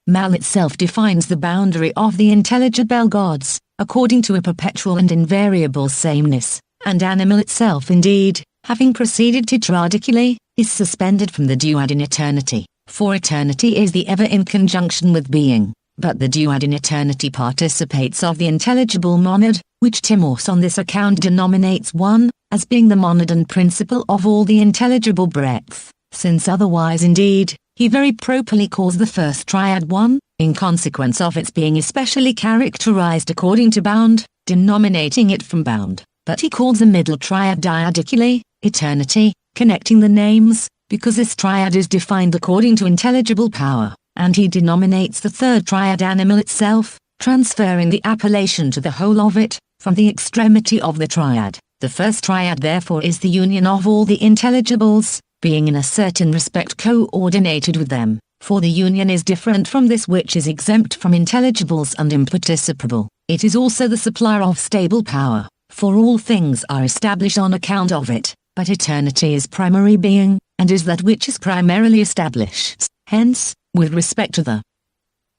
Mal itself defines the boundary of the intelligible gods, according to a perpetual and invariable sameness, and animal itself indeed, having proceeded tetradically, is suspended from the duad in eternity, for eternity is the ever in conjunction with being, but the duad in eternity participates of the intelligible monad, which Timaeus on this account denominates one, as being the monad and principle of all the intelligible breadth, since otherwise indeed, he very properly calls the first triad one, in consequence of its being especially characterized according to bound, denominating it from bound, but he calls the middle triad dyadically, eternity, connecting the names, because this triad is defined according to intelligible power, and he denominates the third triad animal itself, transferring the appellation to the whole of it, from the extremity of the triad. The first triad therefore is the union of all the intelligibles, being in a certain respect coordinated with them, for the union is different from this which is exempt from intelligibles and imparticipable. It is also the supplier of stable power, for all things are established on account of it, but eternity is primary being, and is that which is primarily established. Hence, with respect to the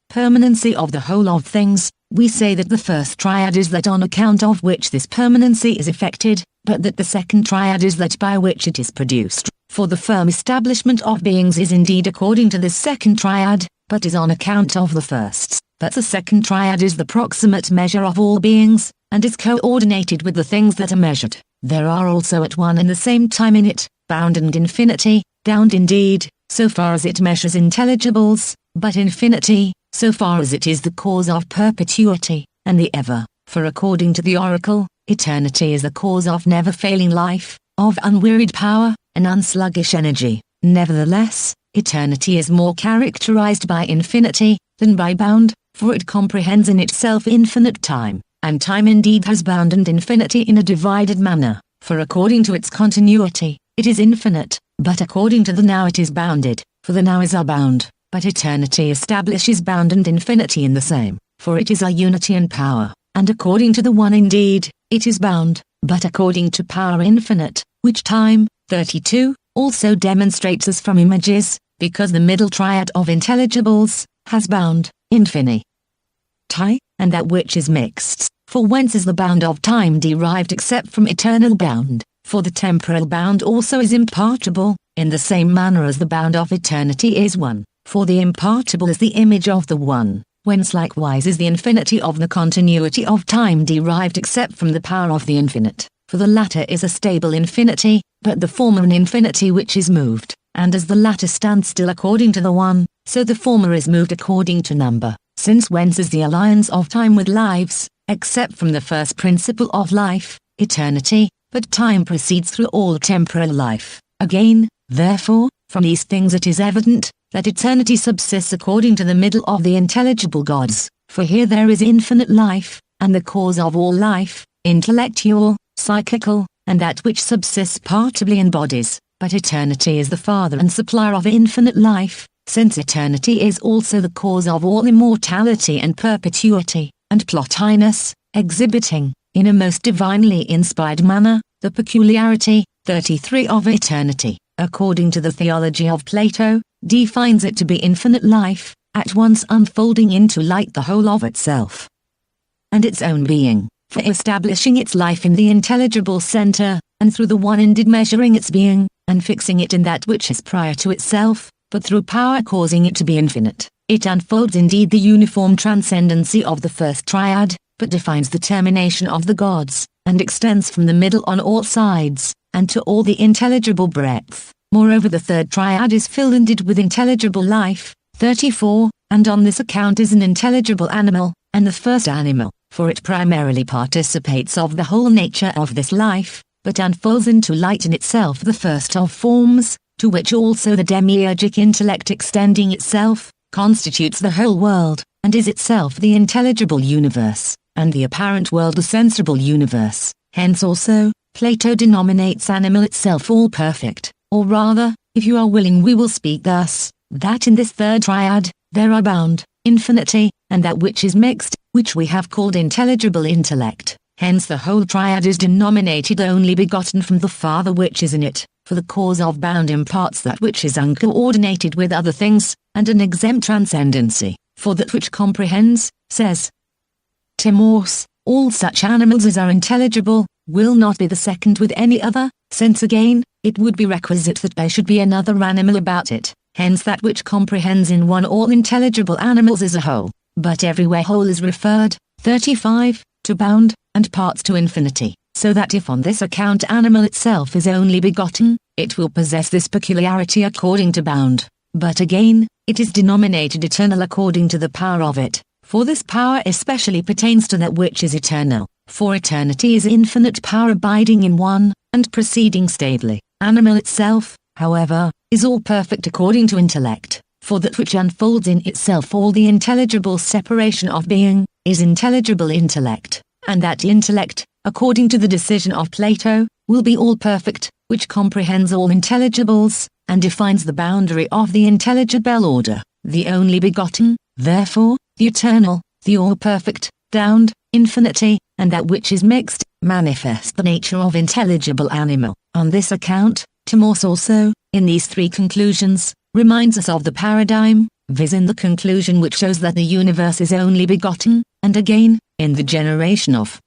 permanency of the whole of things, we say that the first triad is that on account of which this permanency is effected, but that the second triad is that by which it is produced. For the firm establishment of beings is indeed according to this second triad, but is on account of the first. But the second triad is the proximate measure of all beings, and is coordinated with the things that are measured. There are also at one and the same time in it, bound and infinity, bound indeed, so far as it measures intelligibles, but infinity, so far as it is the cause of perpetuity, and the ever, for according to the oracle, eternity is the cause of never-failing life, of unwearied power, and unsluggish energy. Nevertheless, eternity is more characterized by infinity, than by bound, for it comprehends in itself infinite time, and time indeed has bound and infinity in a divided manner, for according to its continuity, it is infinite, but according to the now it is bounded, for the now is a bound, but eternity establishes bound and infinity in the same, for it is a unity and power, and according to the one indeed, it is bound, but according to power infinite, which time, 32, also demonstrates as from images, because the middle triad of intelligibles, has bound, infinity, and that which is mixed, for whence is the bound of time derived except from eternal bound, for the temporal bound also is impartible, in the same manner as the bound of eternity is one, for the impartible is the image of the one, whence likewise is the infinity of the continuity of time derived except from the power of the infinite, for the latter is a stable infinity, but the former an infinity which is moved, and as the latter stands still according to the one, so the former is moved according to number, since whence is the alliance of time with lives, except from the first principle of life, eternity, but time proceeds through all temporal life. Again, therefore, from these things it is evident, that eternity subsists according to the middle of the intelligible gods, for here there is infinite life, and the cause of all life, intellectual, psychical, and that which subsists partibly in bodies, but eternity is the father and supplier of infinite life, since eternity is also the cause of all immortality and perpetuity, and Plotinus, exhibiting, in a most divinely inspired manner, the peculiarity, 33 of eternity, according to the Theology of Plato, defines it to be infinite life, at once unfolding into light the whole of itself, and its own being, for establishing its life in the intelligible center, and through the one indeed measuring its being, and fixing it in that which is prior to itself, but through power causing it to be infinite. It unfolds indeed the uniform transcendency of the first triad, but defines the termination of the gods, and extends from the middle on all sides, and to all the intelligible breadth. Moreover the third triad is filled indeed with intelligible life, 34, and on this account is an intelligible animal, and the first animal, for it primarily participates of the whole nature of this life, but unfolds into light in itself the first of forms, to which also the demiurgic intellect extending itself, constitutes the whole world, and is itself the intelligible universe, and the apparent world the sensible universe. Hence also, Plato denominates animal itself all perfect, or rather, if you are willing we will speak thus, that in this third triad, there are bound, infinity, and that which is mixed, which we have called intelligible intellect. Hence the whole triad is denominated only begotten from the Father which is in it, for the cause of bound imparts that which is uncoordinated with other things, and an exempt transcendency, for that which comprehends, says Timos, all such animals as are intelligible, will not be the second with any other, since again, it would be requisite that there should be another animal about it. Hence that which comprehends in one all intelligible animals as a whole, but everywhere whole is referred, 35, to bound, and parts to infinity, so that if on this account animal itself is only begotten, it will possess this peculiarity according to bound, but again, it is denominated eternal according to the power of it, for this power especially pertains to that which is eternal, for eternity is infinite power abiding in one, and proceeding stably. Animal itself, however, is all perfect according to intellect, for that which unfolds in itself all the intelligible separation of being, is intelligible intellect, and that intellect, according to the decision of Plato, will be all perfect, which comprehends all intelligibles, and defines the boundary of the intelligible order, the only begotten, therefore, the eternal, the all-perfect, bound, infinity, and that which is mixed, manifest the nature of intelligible animal. On this account, Timos also, in these three conclusions, reminds us of the paradigm, viz. In the conclusion which shows that the universe is only begotten, and again, in the generation of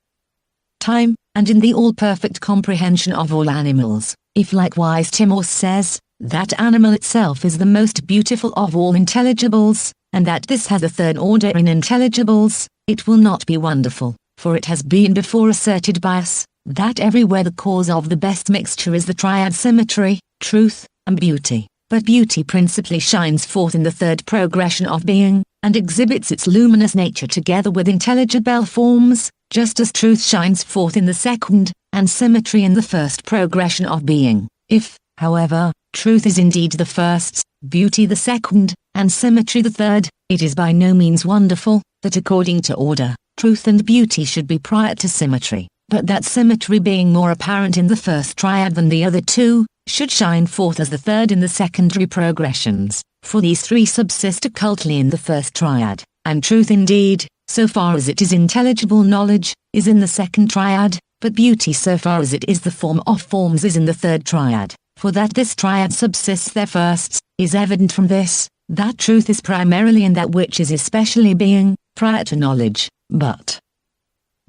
time, and in the all-perfect comprehension of all animals, if likewise Timos says, that animal itself is the most beautiful of all intelligibles, and that this has a third order in intelligibles, it will not be wonderful, for it has been before asserted by us, that everywhere the cause of the best mixture is the triad symmetry, truth, and beauty, but beauty principally shines forth in the third progression of being, and exhibits its luminous nature together with intelligible forms, just as truth shines forth in the second, and symmetry in the first progression of being. If, however, truth is indeed the first, beauty the second, and symmetry the third, it is by no means wonderful, that according to order, truth and beauty should be prior to symmetry, but that symmetry being more apparent in the first triad than the other two, should shine forth as the third in the secondary progressions, for these three subsist occultly in the first triad, and truth indeed, so far as it is intelligible knowledge, is in the second triad, but beauty so far as it is the form of forms is in the third triad, for that this triad subsists there first, is evident from this, that truth is primarily in that which is especially being, prior to knowledge, but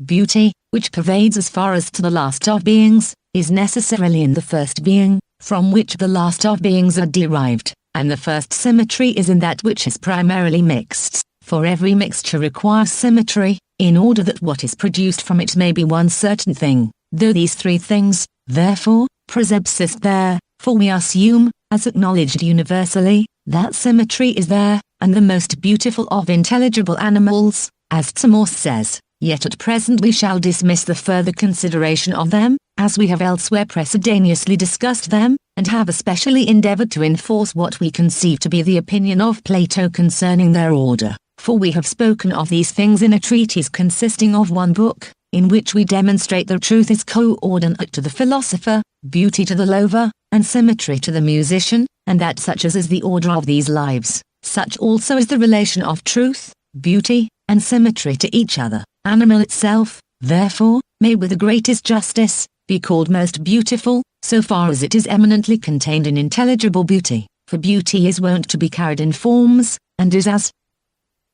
beauty, which pervades as far as to the last of beings, is necessarily in the first being, from which the last of beings are derived, and the first symmetry is in that which is primarily mixed, for every mixture requires symmetry, in order that what is produced from it may be one certain thing, though these three things, therefore, presubsist there, for we assume, as acknowledged universally, that symmetry is there, and the most beautiful of intelligible animals, as Timos says, yet at present we shall dismiss the further consideration of them, as we have elsewhere precedenteously discussed them, and have especially endeavored to enforce what we conceive to be the opinion of Plato concerning their order, for we have spoken of these things in a treatise consisting of one book, in which we demonstrate that truth is coordinate to the philosopher, beauty to the lover, and symmetry to the musician, and that such as is the order of these lives, such also is the relation of truth, beauty, and symmetry to each other. Animal itself, therefore, may with the greatest justice, be called most beautiful, so far as it is eminently contained in intelligible beauty, for beauty is wont to be carried in forms, and is as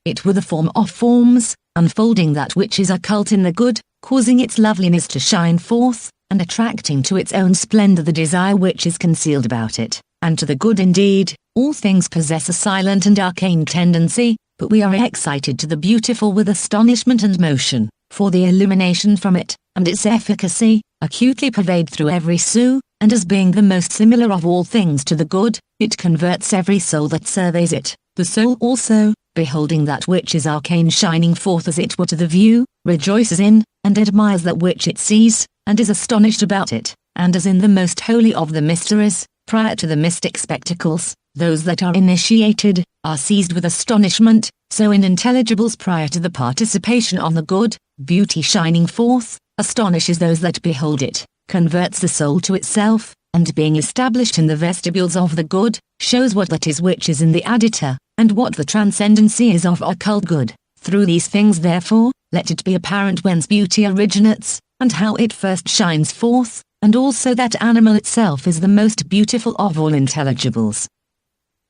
it were the form of forms, unfolding that which is occult in the good, causing its loveliness to shine forth, and attracting to its own splendor the desire which is concealed about it, and to the good indeed, all things possess a silent and arcane tendency, but we are excited to the beautiful with astonishment and motion, for the illumination from it, and its efficacy, acutely pervade through every soul, and as being the most similar of all things to the good, it converts every soul that surveys it. The soul also, beholding that which is arcane shining forth as it were to the view, rejoices in, and admires that which it sees, and is astonished about it, and as in the most holy of the mysteries, prior to the mystic spectacles, those that are initiated, are seized with astonishment, so in intelligibles prior to the participation of the good, beauty shining forth, astonishes those that behold it, converts the soul to itself, and being established in the vestibules of the good, shows what that is which is in the adita, and what the transcendency is of occult good. Through these things therefore, let it be apparent whence beauty originates, and how it first shines forth, and also that animal itself is the most beautiful of all intelligibles.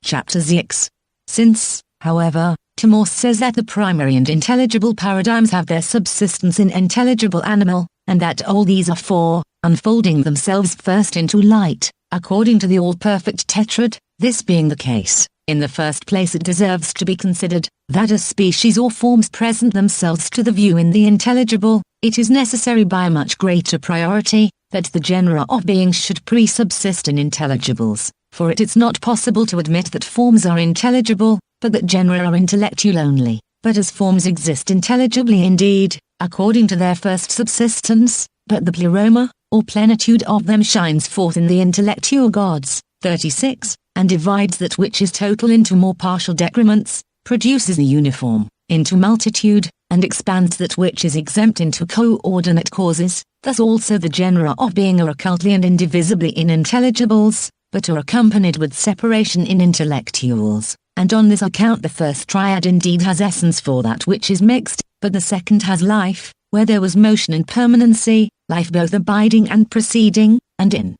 Chapter Xx. Since, however, Timor says that the primary and intelligible paradigms have their subsistence in intelligible animal, and that all these are for, unfolding themselves first into light, according to the all-perfect tetrad, this being the case, in the first place it deserves to be considered, that as species or forms present themselves to the view in the intelligible, it is necessary by a much greater priority, that the genera of beings should pre-subsist in intelligibles, for it is not possible to admit that forms are intelligible, but that genera are intellectual only, but as forms exist intelligibly indeed, according to their first subsistence, but the pleroma, or plenitude of them shines forth in the intellectual gods, 36, and divides that which is total into more partial decrements, produces the uniform, into multitude, and expands that which is exempt into coordinate causes, thus also the genera of being are occultly and indivisibly in intelligibles, but are accompanied with separation in intellectuals, and on this account the first triad indeed has essence for that which is mixed, but the second has life, where there was motion and permanency, life both abiding and proceeding, and in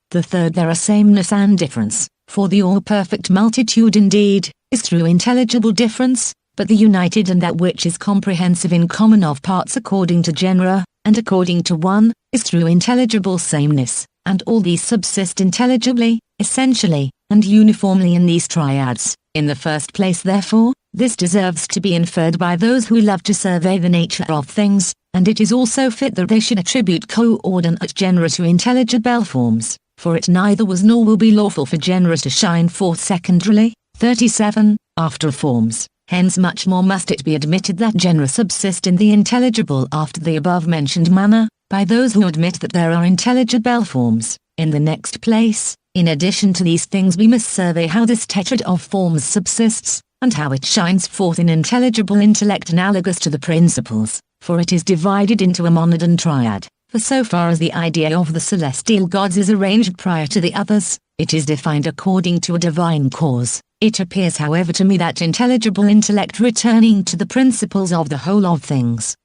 the third there are sameness and difference, for the all-perfect multitude indeed, is through intelligible difference, but the united and that which is comprehensive in common of parts according to genera, and according to one, is through intelligible sameness, and all these subsist intelligibly, essentially, and uniformly in these triads. In the first place therefore, this deserves to be inferred by those who love to survey the nature of things, and it is also fit that they should attribute coordinate genera to intelligible forms, for it neither was nor will be lawful for genera to shine forth secondarily, 37, after forms. Hence much more must it be admitted that genera subsist in the intelligible after the above-mentioned manner, by those who admit that there are intelligible forms. In the next place, in addition to these things we must survey how this tetrad of forms subsists, and how it shines forth in intelligible intellect analogous to the principles, for it is divided into a monad and triad, for so far as the idea of the celestial gods is arranged prior to the others, it is defined according to a divine cause. It appears however to me that intelligible intellect returning to the principles of the whole of things,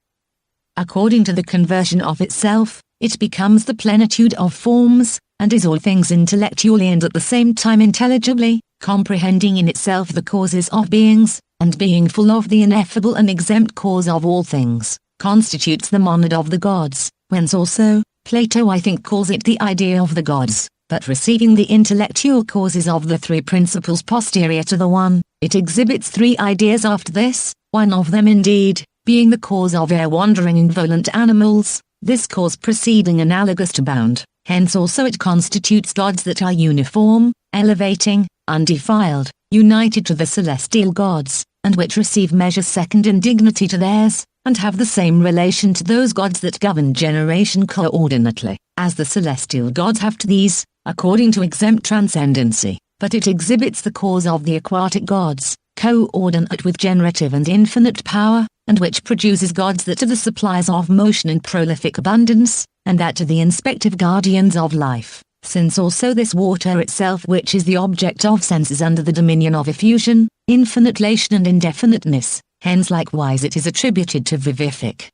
according to the conversion of itself, it becomes the plenitude of forms, and is all things intellectually and at the same time intelligibly, comprehending in itself the causes of beings, and being full of the ineffable and exempt cause of all things, constitutes the monad of the gods, whence also, Plato I think calls it the idea of the gods, but receiving the intellectual causes of the three principles posterior to the one, it exhibits three ideas after this, one of them indeed, being the cause of air-wandering involent animals, this cause proceeding analogous to bound, hence also it constitutes gods that are uniform, elevating, undefiled, united to the celestial gods, and which receive measure second in dignity to theirs, and have the same relation to those gods that govern generation coordinately, as the celestial gods have to these, according to exempt transcendency, but it exhibits the cause of the aquatic gods, coordinate with generative and infinite power, and which produces gods that are the suppliers of motion and prolific abundance, and that are the inspective guardians of life, since also this water itself which is the object of sense is under the dominion of effusion, infinitlation and indefiniteness, hence likewise it is attributed to vivific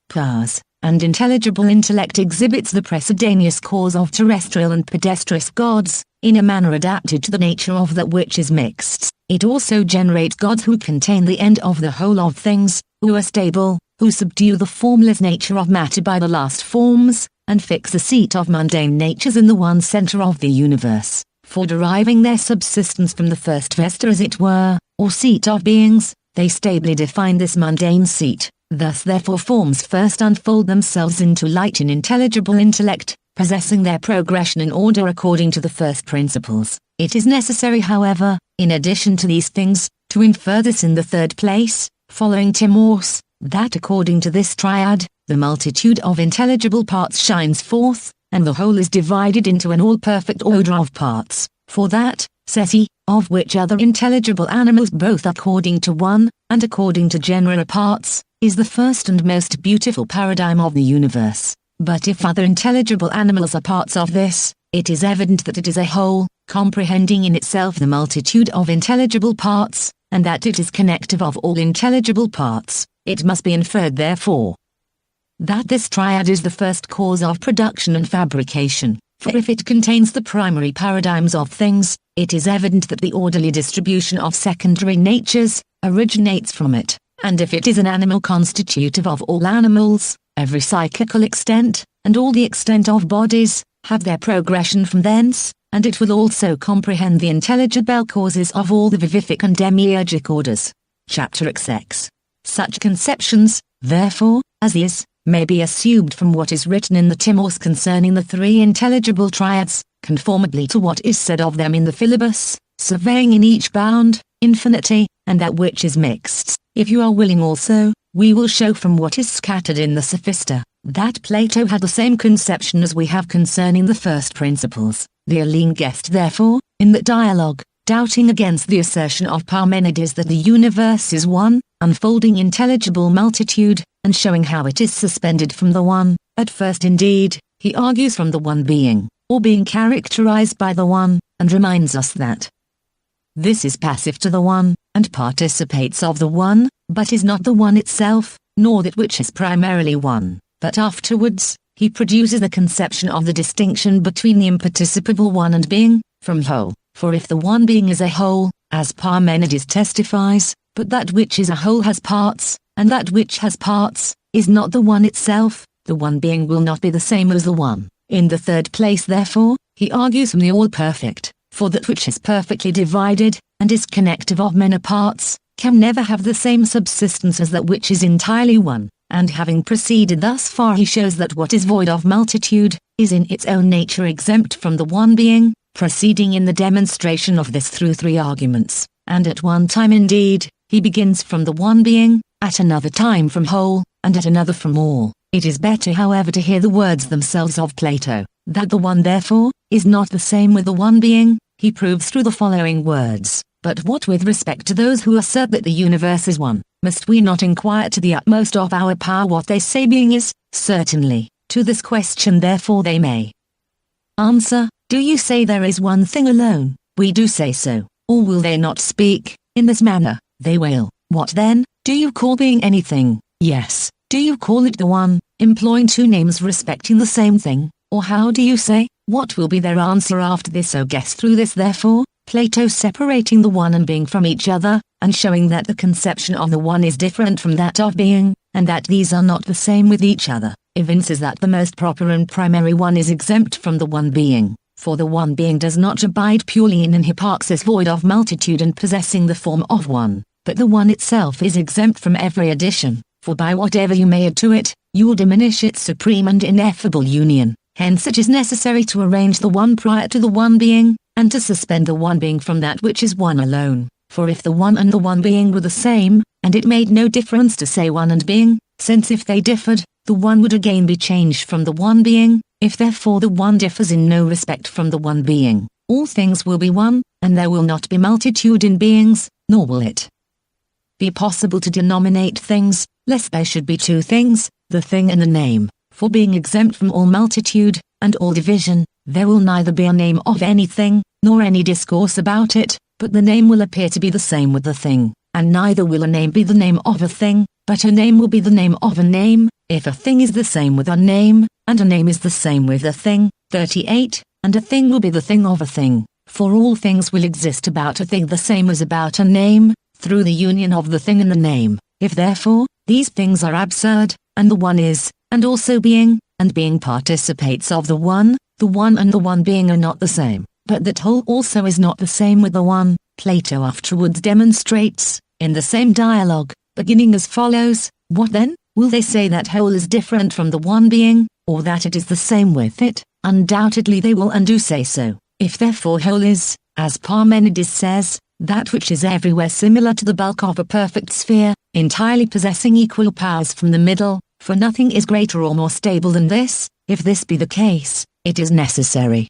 powers, and intelligible intellect exhibits the precedaneous cause of terrestrial and pedestrious gods, in a manner adapted to the nature of that which is mixed. It also generates gods who contain the end of the whole of things, who are stable, who subdue the formless nature of matter by the last forms, and fix the seat of mundane natures in the one center of the universe, for deriving their subsistence from the first vesta as it were, or seat of beings, they stably define this mundane seat. Thus therefore forms first unfold themselves into light in intelligible intellect, possessing their progression in order according to the first principles. It is necessary however, in addition to these things, to infer this in the third place, following Timaeus, that according to this triad, the multitude of intelligible parts shines forth, and the whole is divided into an all-perfect order of parts, for that, says he, of which other intelligible animals both according to one, and according to genera parts, is the first and most beautiful paradigm of the universe. But if other intelligible animals are parts of this, it is evident that it is a whole, comprehending in itself the multitude of intelligible parts, and that it is connective of all intelligible parts. It must be inferred therefore that this triad is the first cause of production and fabrication, for if it contains the primary paradigms of things, it is evident that the orderly distribution of secondary natures originates from it, and if it is an animal constitutive of all animals, every psychical extent, and all the extent of bodies, have their progression from thence, and it will also comprehend the intelligible causes of all the vivific and demiurgic orders. Chapter XX. Such conceptions, therefore, as is, may be assumed from what is written in the Timaeus concerning the three intelligible triads, conformably to what is said of them in the Philebus, surveying in each bound, infinity, and that which is mixed. If you are willing also, we will show from what is scattered in the Sophista, that Plato had the same conception as we have concerning the first principles. The Elean guessed therefore, in that dialogue, doubting against the assertion of Parmenides that the universe is one, unfolding intelligible multitude, and showing how it is suspended from the one. At first indeed, he argues from the one being, or being characterized by the one, and reminds us that this is passive to the one, and participates of the one, but is not the one itself, nor that which is primarily one. But afterwards, he produces the conception of the distinction between the imparticipable one and being, from whole. For if the one being is a whole, as Parmenides testifies, but that which is a whole has parts, and that which has parts, is not the one itself, the one being will not be the same as the one. In the third place therefore, he argues from the all-perfect, for that which is perfectly divided, and is connective of many parts, can never have the same subsistence as that which is entirely one. And having proceeded thus far he shows that what is void of multitude, is in its own nature exempt from the one being, proceeding in the demonstration of this through three arguments, and at one time indeed, he begins from the one being, at another time from whole, and at another from all. It is better however to hear the words themselves of Plato, that the one therefore, is not the same with the one being, he proves through the following words. But what with respect to those who assert that the universe is one, must we not inquire to the utmost of our power what they say being is? Certainly, to this question therefore they may answer, do you say there is one thing alone? We do say so. Or will they not speak in this manner? They will. What then? Do you call being anything? Yes. Do you call it the one, employing two names respecting the same thing? Or how do you say? What will be their answer after this? O guess through this therefore, Plato separating the one and being from each other, and showing that the conception of the one is different from that of being, and that these are not the same with each other, evinces that the most proper and primary one is exempt from the one being, for the one being does not abide purely in an hyparxis void of multitude and possessing the form of one, but the one itself is exempt from every addition, for by whatever you may add to it, you will diminish its supreme and ineffable union. Hence it is necessary to arrange the one prior to the one being, and to suspend the one being from that which is one alone. For if the one and the one being were the same, and it made no difference to say one and being, since if they differed, the one would again be changed from the one being, if therefore the one differs in no respect from the one being, all things will be one, and there will not be multitude in beings, nor will it be possible to denominate things, lest there should be two things, the thing and the name. For being exempt from all multitude, and all division, there will neither be a name of anything, nor any discourse about it, but the name will appear to be the same with the thing, and neither will a name be the name of a thing, but a name will be the name of a name, if a thing is the same with a name, and a name is the same with a thing. 38, and a thing will be the thing of a thing, for all things will exist about a thing the same as about a name, through the union of the thing and the name. If therefore, these things are absurd, and the one is, and also being, and being participates of the one and the one being are not the same, but that whole also is not the same with the one, Plato afterwards demonstrates, in the same dialogue, beginning as follows, what then? Will they say that whole is different from the one being, or that it is the same with it? Undoubtedly they will and do say so. If therefore whole is, as Parmenides says, that which is everywhere similar to the bulk of a perfect sphere, entirely possessing equal powers from the middle, for nothing is greater or more stable than this. If this be the case, it is necessary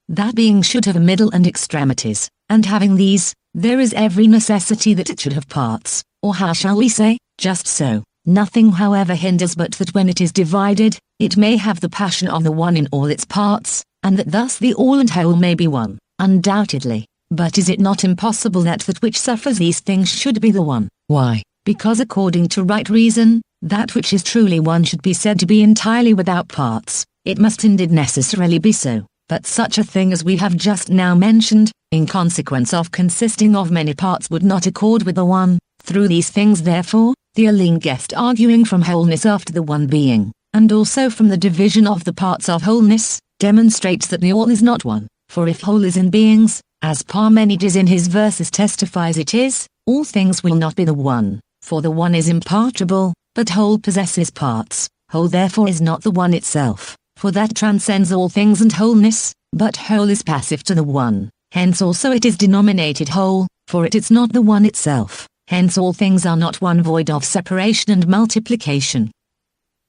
that being should have a middle and extremities, and having these, there is every necessity that it should have parts, or how shall we say, just so. Nothing however hinders but that when it is divided, it may have the passion of the one in all its parts, and that thus the all and whole may be one, undoubtedly. But is it not impossible that that which suffers these things should be the one? Why? Because according to right reason, that which is truly one should be said to be entirely without parts. It must indeed necessarily be so. But such a thing as we have just now mentioned, in consequence of consisting of many parts, would not accord with the one. Through these things therefore, the Allegest arguing from wholeness after the one being, and also from the division of the parts of wholeness, demonstrates that the all is not one. For if whole is in beings, as Parmenides in his verses testifies it is, all things will not be the one, for the one is impartible, but whole possesses parts. Whole therefore is not the one itself, for that transcends all things and wholeness, but whole is passive to the one. Hence also it is denominated whole, for it is not the one itself. Hence all things are not one void of separation and multiplication.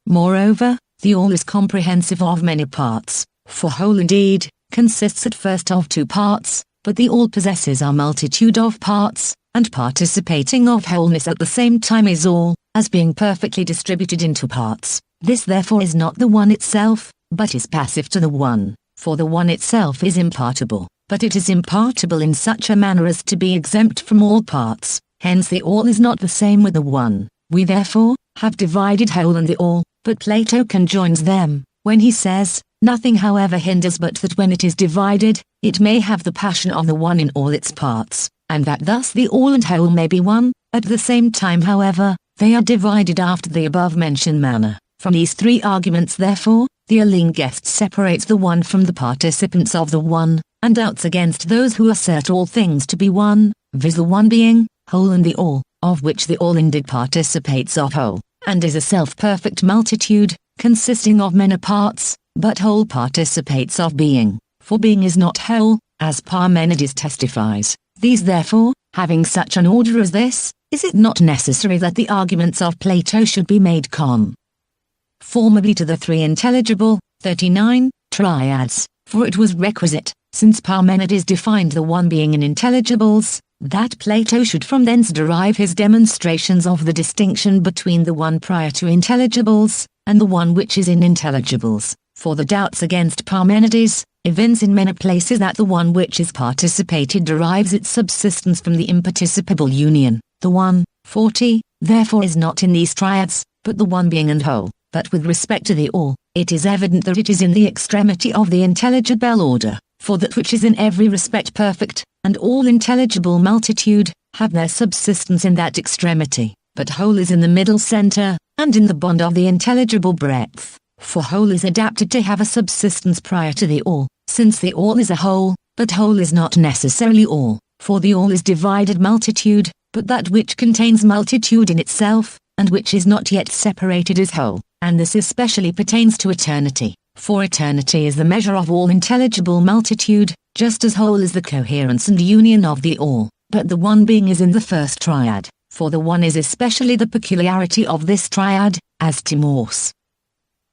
Moreover, the all is comprehensive of many parts, for whole indeed consists at first of two parts, but the all possesses a multitude of parts, and participating of wholeness at the same time is all, as being perfectly distributed into parts. This therefore is not the one itself, but is passive to the one, for the one itself is impartible, but it is impartible in such a manner as to be exempt from all parts. Hence the all is not the same with the one. We therefore have divided whole and the all, but Plato conjoins them, when he says, nothing however hinders but that when it is divided, it may have the passion of the one in all its parts, and that thus the all and whole may be one. At the same time however, they are divided after the above-mentioned manner. From these three arguments therefore, the Allegest separates the one from the participants of the one, and doubts against those who assert all things to be one, viz. The one being, whole and the all, of which the all indeed participates of whole, and is a self-perfect multitude, consisting of many parts, but whole participates of being, for being is not whole, as Parmenides testifies. These therefore, having such an order as this, is it not necessary that the arguments of Plato should be made conformably to the three intelligible, 39, triads, for it was requisite, since Parmenides defined the one being in intelligibles, that Plato should from thence derive his demonstrations of the distinction between the one prior to intelligibles, and the one which is in intelligibles. For the doubts against Parmenides evince in many places that the one which is participated derives its subsistence from the imparticipable union. The one, 40, therefore is not in these triads, but the one being and whole. But with respect to the all, it is evident that it is in the extremity of the intelligible order, for that which is in every respect perfect, and all intelligible multitude, have their subsistence in that extremity, but whole is in the middle center, and in the bond of the intelligible breadth, for whole is adapted to have a subsistence prior to the all, since the all is a whole, but whole is not necessarily all, for the all is divided multitude, but that which contains multitude in itself, and which is not yet separated is whole, and this especially pertains to eternity, for eternity is the measure of all intelligible multitude, just as whole is the coherence and union of the all. But the one being is in the first triad, for the one is especially the peculiarity of this triad, as Timaeus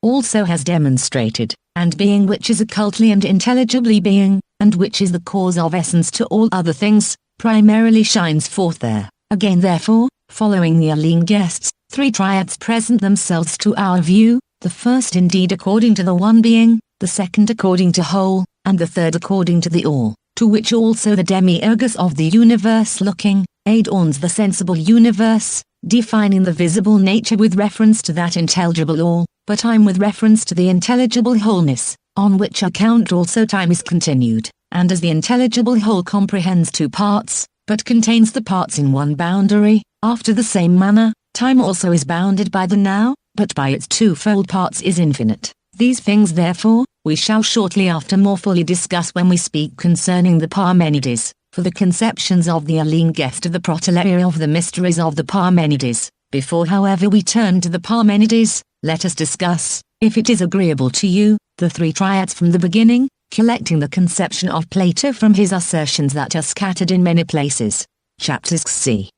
also has demonstrated, and being which is occultly and intelligibly being, and which is the cause of essence to all other things, primarily shines forth there. Again therefore, following the Allegests, three triads present themselves to our view, the first indeed according to the one being, the second according to whole, and the third according to the all, to which also the demiurgus of the universe looking, adorns the sensible universe, defining the visible nature with reference to that intelligible all, but time with reference to the intelligible wholeness, on which account also time is continued, and as the intelligible whole comprehends two parts, but contains the parts in one boundary, after the same manner, time also is bounded by the now, but by its twofold parts is infinite. These things therefore, we shall shortly after more fully discuss when we speak concerning the Parmenides, for the conceptions of the Allegest of the protelaria of the mysteries of the Parmenides. Before however we turn to the Parmenides, let us discuss, if it is agreeable to you, the three triads from the beginning, collecting the conception of Plato from his assertions that are scattered in many places. Chapter Xxvi.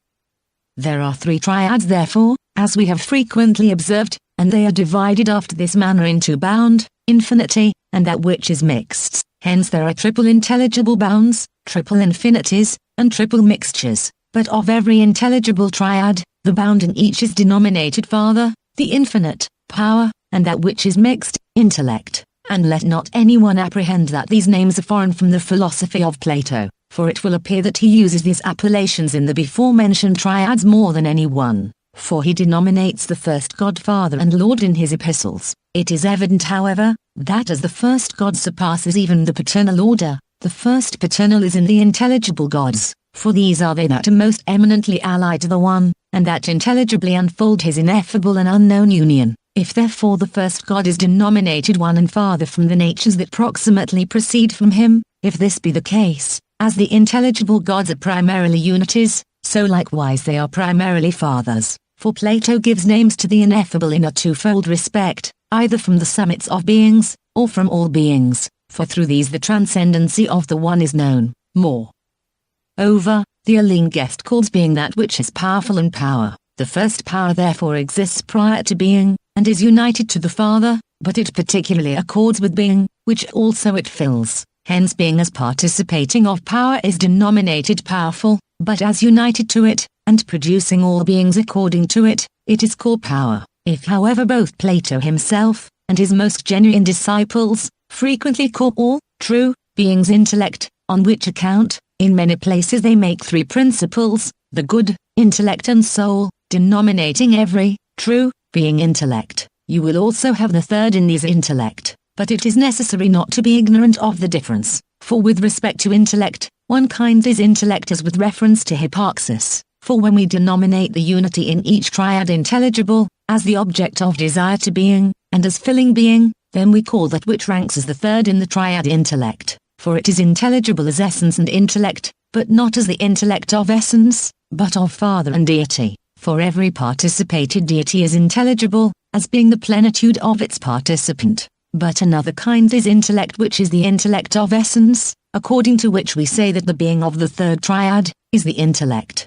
There are three triads therefore, as we have frequently observed, and they are divided after this manner into bound, infinity, and that which is mixed. Hence there are triple intelligible bounds, triple infinities, and triple mixtures, but of every intelligible triad, the bound in each is denominated Father, the infinite, power, and that which is mixed, intellect. And let not anyone apprehend that these names are foreign from the philosophy of Plato, for it will appear that he uses these appellations in the before-mentioned triads more than any one, for he denominates the first God Father and Lord in his epistles. It is evident however, that as the first God surpasses even the paternal order, the first paternal is in the intelligible gods, for these are they that are most eminently allied to the one, and that intelligibly unfold his ineffable and unknown union. If therefore the first God is denominated one and Father from the natures that proximately proceed from him, if this be the case, as the intelligible gods are primarily unities, so likewise they are primarily fathers, for Plato gives names to the ineffable in a twofold respect, either from the summits of beings, or from all beings, for through these the transcendency of the one is known. Moreover, the Alingest calls being that which is powerful and power. The first power therefore exists prior to being, and is united to the Father, but it particularly accords with being, which also it fills. Hence being as participating of power is denominated powerful, but as united to it, and producing all beings according to it, it is called power. If however both Plato himself, and his most genuine disciples, frequently call all true beings intellect, on which account, in many places they make three principles, the good, intellect and soul, denominating every true being intellect, you will also have the third in these intellect, but it is necessary not to be ignorant of the difference, for with respect to intellect, one kind is intellect as with reference to hypaxis, for when we denominate the unity in each triad intelligible, as the object of desire to being, and as filling being, then we call that which ranks as the third in the triad intellect, for it is intelligible as essence and intellect, but not as the intellect of essence, but of Father and deity. For every participated deity is intelligible, as being the plenitude of its participant. But another kind is intellect which is the intellect of essence, according to which we say that the being of the third triad, is the intellect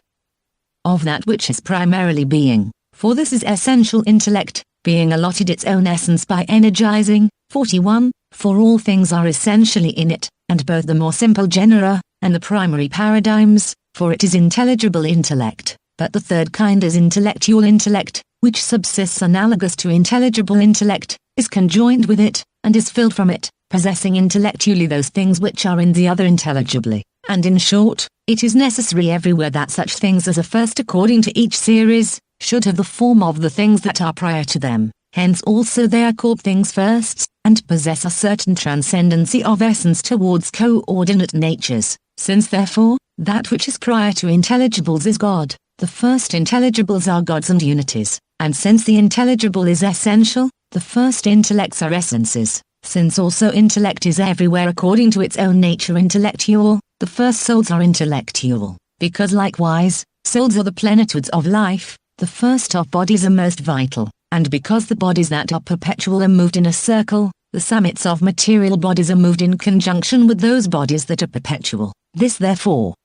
of that which is primarily being, for this is essential intellect, being allotted its own essence by energizing. 41. For all things are essentially in it, and both the more simple genera, and the primary paradigms, for it is intelligible intellect. But the third kind is intellectual intellect, which subsists analogous to intelligible intellect, is conjoined with it, and is filled from it, possessing intellectually those things which are in the other intelligibly. And in short, it is necessary everywhere that such things as are first according to each series, should have the form of the things that are prior to them. Hence also they are called things firsts, and possess a certain transcendency of essence towards coordinate natures. Since therefore, that which is prior to intelligibles is God, the first intelligibles are gods and unities, and since the intelligible is essential, the first intellects are essences. Since also intellect is everywhere according to its own nature intellectual, the first souls are intellectual, because likewise, souls are the plenitudes of life, the first of bodies are most vital, and because the bodies that are perpetual are moved in a circle, the summits of material bodies are moved in conjunction with those bodies that are perpetual. This therefore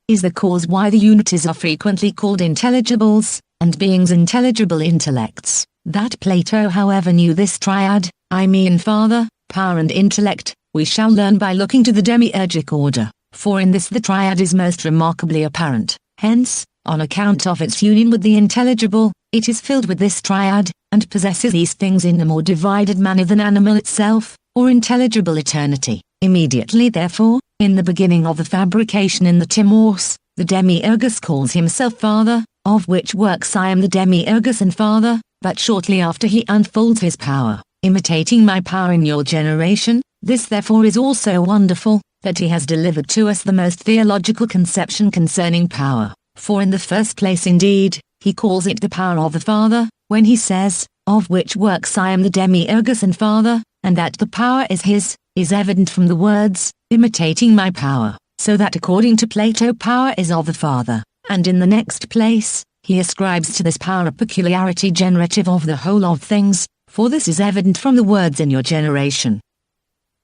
is the cause why the unities are frequently called intelligibles, and beings intelligible intellects. That Plato however knew this triad, I mean Father, power and intellect, we shall learn by looking to the demiurgic order, for in this the triad is most remarkably apparent. Hence, on account of its union with the intelligible, it is filled with this triad, and possesses these things in a more divided manner than animal itself, or intelligible eternity. Immediately therefore, in the beginning of the fabrication in the Timos, the demiurgus calls himself Father, of which works I am the demiurgus and Father, but shortly after he unfolds his power, imitating my power in your generation. This therefore is also wonderful, that he has delivered to us the most theological conception concerning power. For in the first place indeed, he calls it the power of the Father, when he says, of which works I am the demiurgus and Father, and that the power is his, is evident from the words, imitating my power, so that according to Plato power is of the Father, and in the next place, he ascribes to this power a peculiarity generative of the whole of things, for this is evident from the words in your generation.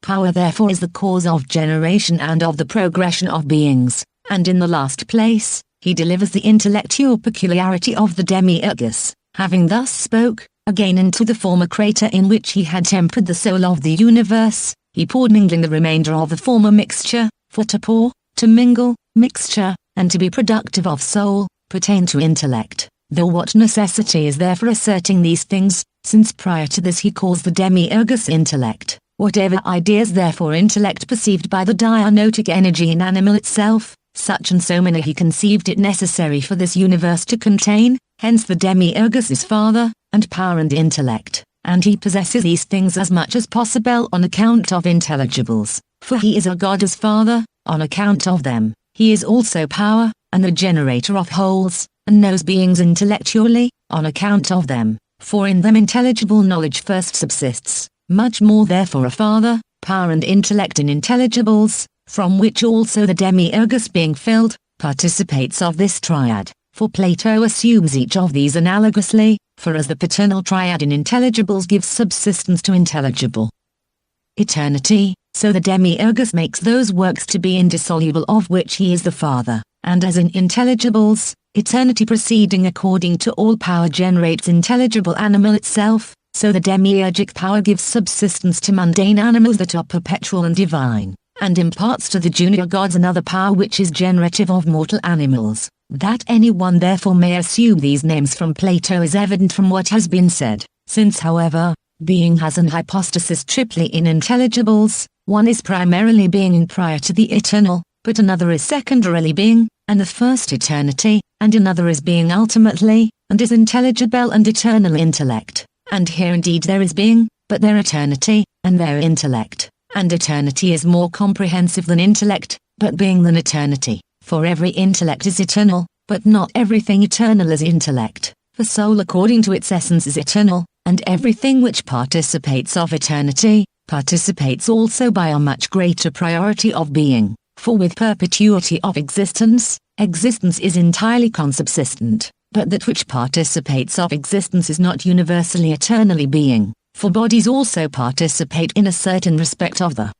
Power therefore is the cause of generation and of the progression of beings, and in the last place, he delivers the intellectual peculiarity of the demiurgus, having thus spoke, again into the former crater in which he had tempered the soul of the universe, he poured mingling the remainder of the former mixture, for to pour, to mingle, mixture, and to be productive of soul, pertain to intellect, though what necessity is there for asserting these things, since prior to this he calls the demiurgus intellect, whatever ideas therefore intellect perceived by the dianotic energy in animal itself, such and so many he conceived it necessary for this universe to contain, hence the demiurgus is father, and power and intellect, and he possesses these things as much as possible on account of intelligibles, for he is a god as father, on account of them, he is also power, and the generator of wholes, and knows beings intellectually, on account of them, for in them intelligible knowledge first subsists, much more therefore a father, power and intellect in intelligibles, from which also the demiurgus being filled, participates of this triad, for Plato assumes each of these analogously, for as the paternal triad in intelligibles gives subsistence to intelligible eternity, so the demiurgus makes those works to be indissoluble of which he is the father, and as in intelligibles, eternity proceeding according to all power generates intelligible animal itself, so the demiurgic power gives subsistence to mundane animals that are perpetual and divine, and imparts to the junior gods another power which is generative of mortal animals. That anyone therefore may assume these names from Plato is evident from what has been said, since however, being has an hypostasis triply in intelligibles, one is primarily being prior to the eternal, but another is secondarily being, and the first eternity, and another is being ultimately, and is intelligible and eternal intellect, and here indeed there is being, but their eternity, and their intellect, and eternity is more comprehensive than intellect, but being than eternity. For every intellect is eternal, but not everything eternal is intellect, for soul according to its essence is eternal, and everything which participates of eternity, participates also by a much greater priority of being, for with perpetuity of existence, existence is entirely consubsistent, but that which participates of existence is not universally eternally being, for bodies also participate in a certain respect of the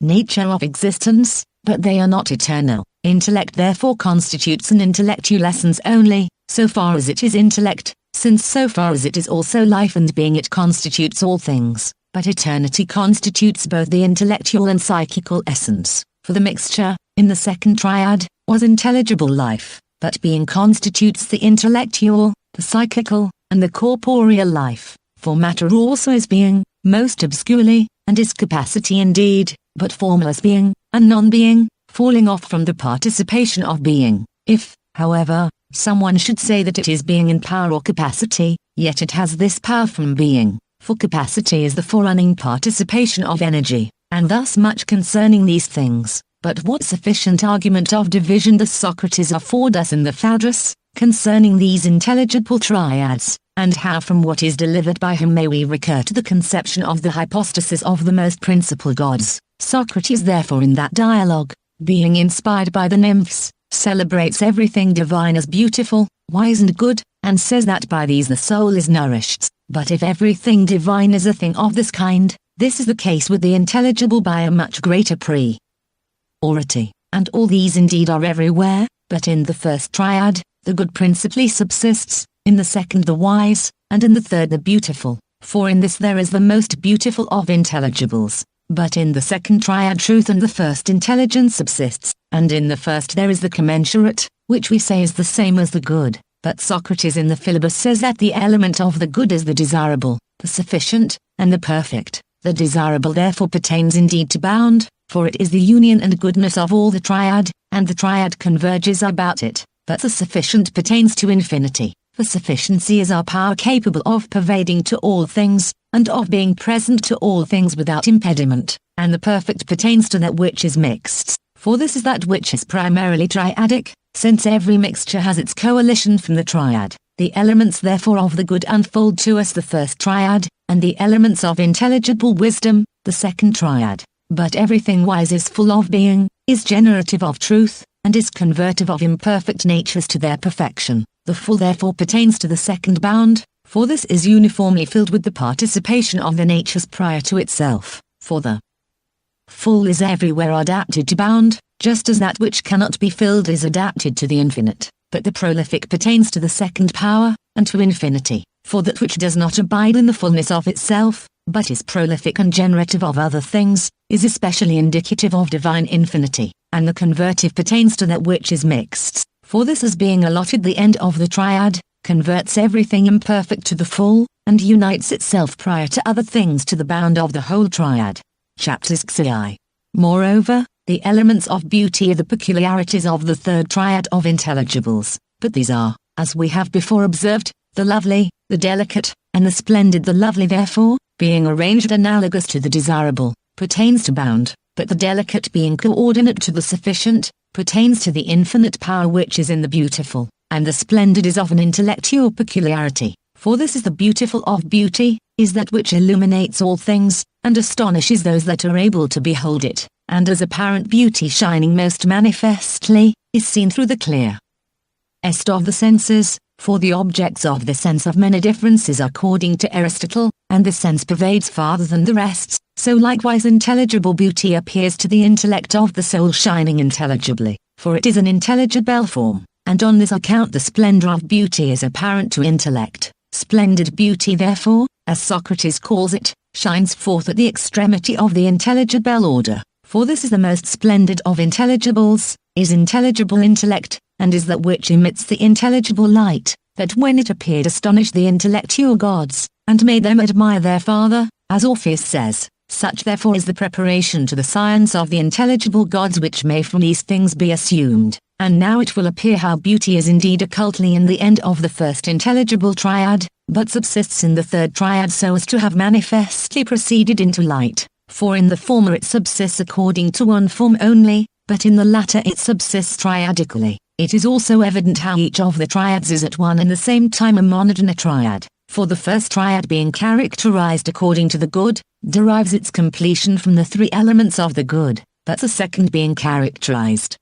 nature of existence, but they are not eternal. Intellect therefore constitutes an intellectual essence only, so far as it is intellect, since so far as it is also life and being it constitutes all things, but eternity constitutes both the intellectual and psychical essence, for the mixture, in the second triad, was intelligible life, but being constitutes the intellectual, the psychical, and the corporeal life, for matter also is being, most obscurely, and is capacity indeed, but formless being, and non-being, falling off from the participation of being. If, however, someone should say that it is being in power or capacity, yet it has this power from being, for capacity is the forerunning participation of energy, and thus much concerning these things. But what sufficient argument of division does Socrates afford us in the Phaedrus, concerning these intelligible triads, and how from what is delivered by him may we recur to the conception of the hypostasis of the most principal gods. Socrates therefore in that dialogue, being inspired by the nymphs, celebrates everything divine as beautiful, wise and good, and says that by these the soul is nourished. But if everything divine is a thing of this kind, this is the case with the intelligible by a much greater priority, and all these indeed are everywhere, but in the first triad, the good principally subsists, in the second the wise, and in the third the beautiful, for in this there is the most beautiful of intelligibles. But in the second triad truth and the first intelligence subsists, and in the first there is the commensurate, which we say is the same as the good. But Socrates in the Philebus says that the element of the good is the desirable, the sufficient, and the perfect. The desirable therefore pertains indeed to bound, for it is the union and goodness of all the triad, and the triad converges about it. But the sufficient pertains to infinity, for sufficiency is our power capable of pervading to all things, and of being present to all things without impediment, and the perfect pertains to that which is mixed, for this is that which is primarily triadic, since every mixture has its coalition from the triad. The elements therefore of the good unfold to us the first triad, and the elements of intelligible wisdom, the second triad. But everything wise is full of being, is generative of truth, and is convertive of imperfect natures to their perfection. The full therefore pertains to the second bound, for this is uniformly filled with the participation of the natures prior to itself, for the full is everywhere adapted to bound, just as that which cannot be filled is adapted to the infinite. But the prolific pertains to the second power, and to infinity, for that which does not abide in the fullness of itself, but is prolific and generative of other things, is especially indicative of divine infinity, and the convertive pertains to that which is mixed, for this as being allotted the end of the triad, converts everything imperfect to the full, and unites itself prior to other things to the bound of the whole triad. Chapter Xxvi. Moreover, the elements of beauty are the peculiarities of the third triad of intelligibles, but these are, as we have before observed, the lovely, the delicate, and the splendid. The lovely therefore, being arranged analogous to the desirable, pertains to bound, but the delicate being coordinate to the sufficient, pertains to the infinite power which is in the beautiful, and the splendid is of an intellectual peculiarity, for this is the beautiful of beauty, is that which illuminates all things, and astonishes those that are able to behold it, and as apparent beauty shining most manifestly, is seen through the clear est of the senses, for the objects of the sense of many differences according to Aristotle, and the sense pervades farther than the rest, so likewise intelligible beauty appears to the intellect of the soul shining intelligibly, for it is an intelligible form, and on this account the splendor of beauty is apparent to intellect. Splendid beauty therefore, as Socrates calls it, shines forth at the extremity of the intelligible order, for this is the most splendid of intelligibles, is intelligible intellect, and is that which emits the intelligible light, that when it appeared astonished the intellectual gods, and made them admire their father, as Orphic says. Such therefore is the preparation to the science of the intelligible gods which may from these things be assumed, and now it will appear how beauty is indeed occultly in the end of the first intelligible triad, but subsists in the third triad so as to have manifestly proceeded into light, for in the former it subsists according to one form only, but in the latter it subsists triadically. It is also evident how each of the triads is at one and the same time a monad and a triad, for the first triad being characterized according to the good, derives its completion from the three elements of the good, but the second being characterized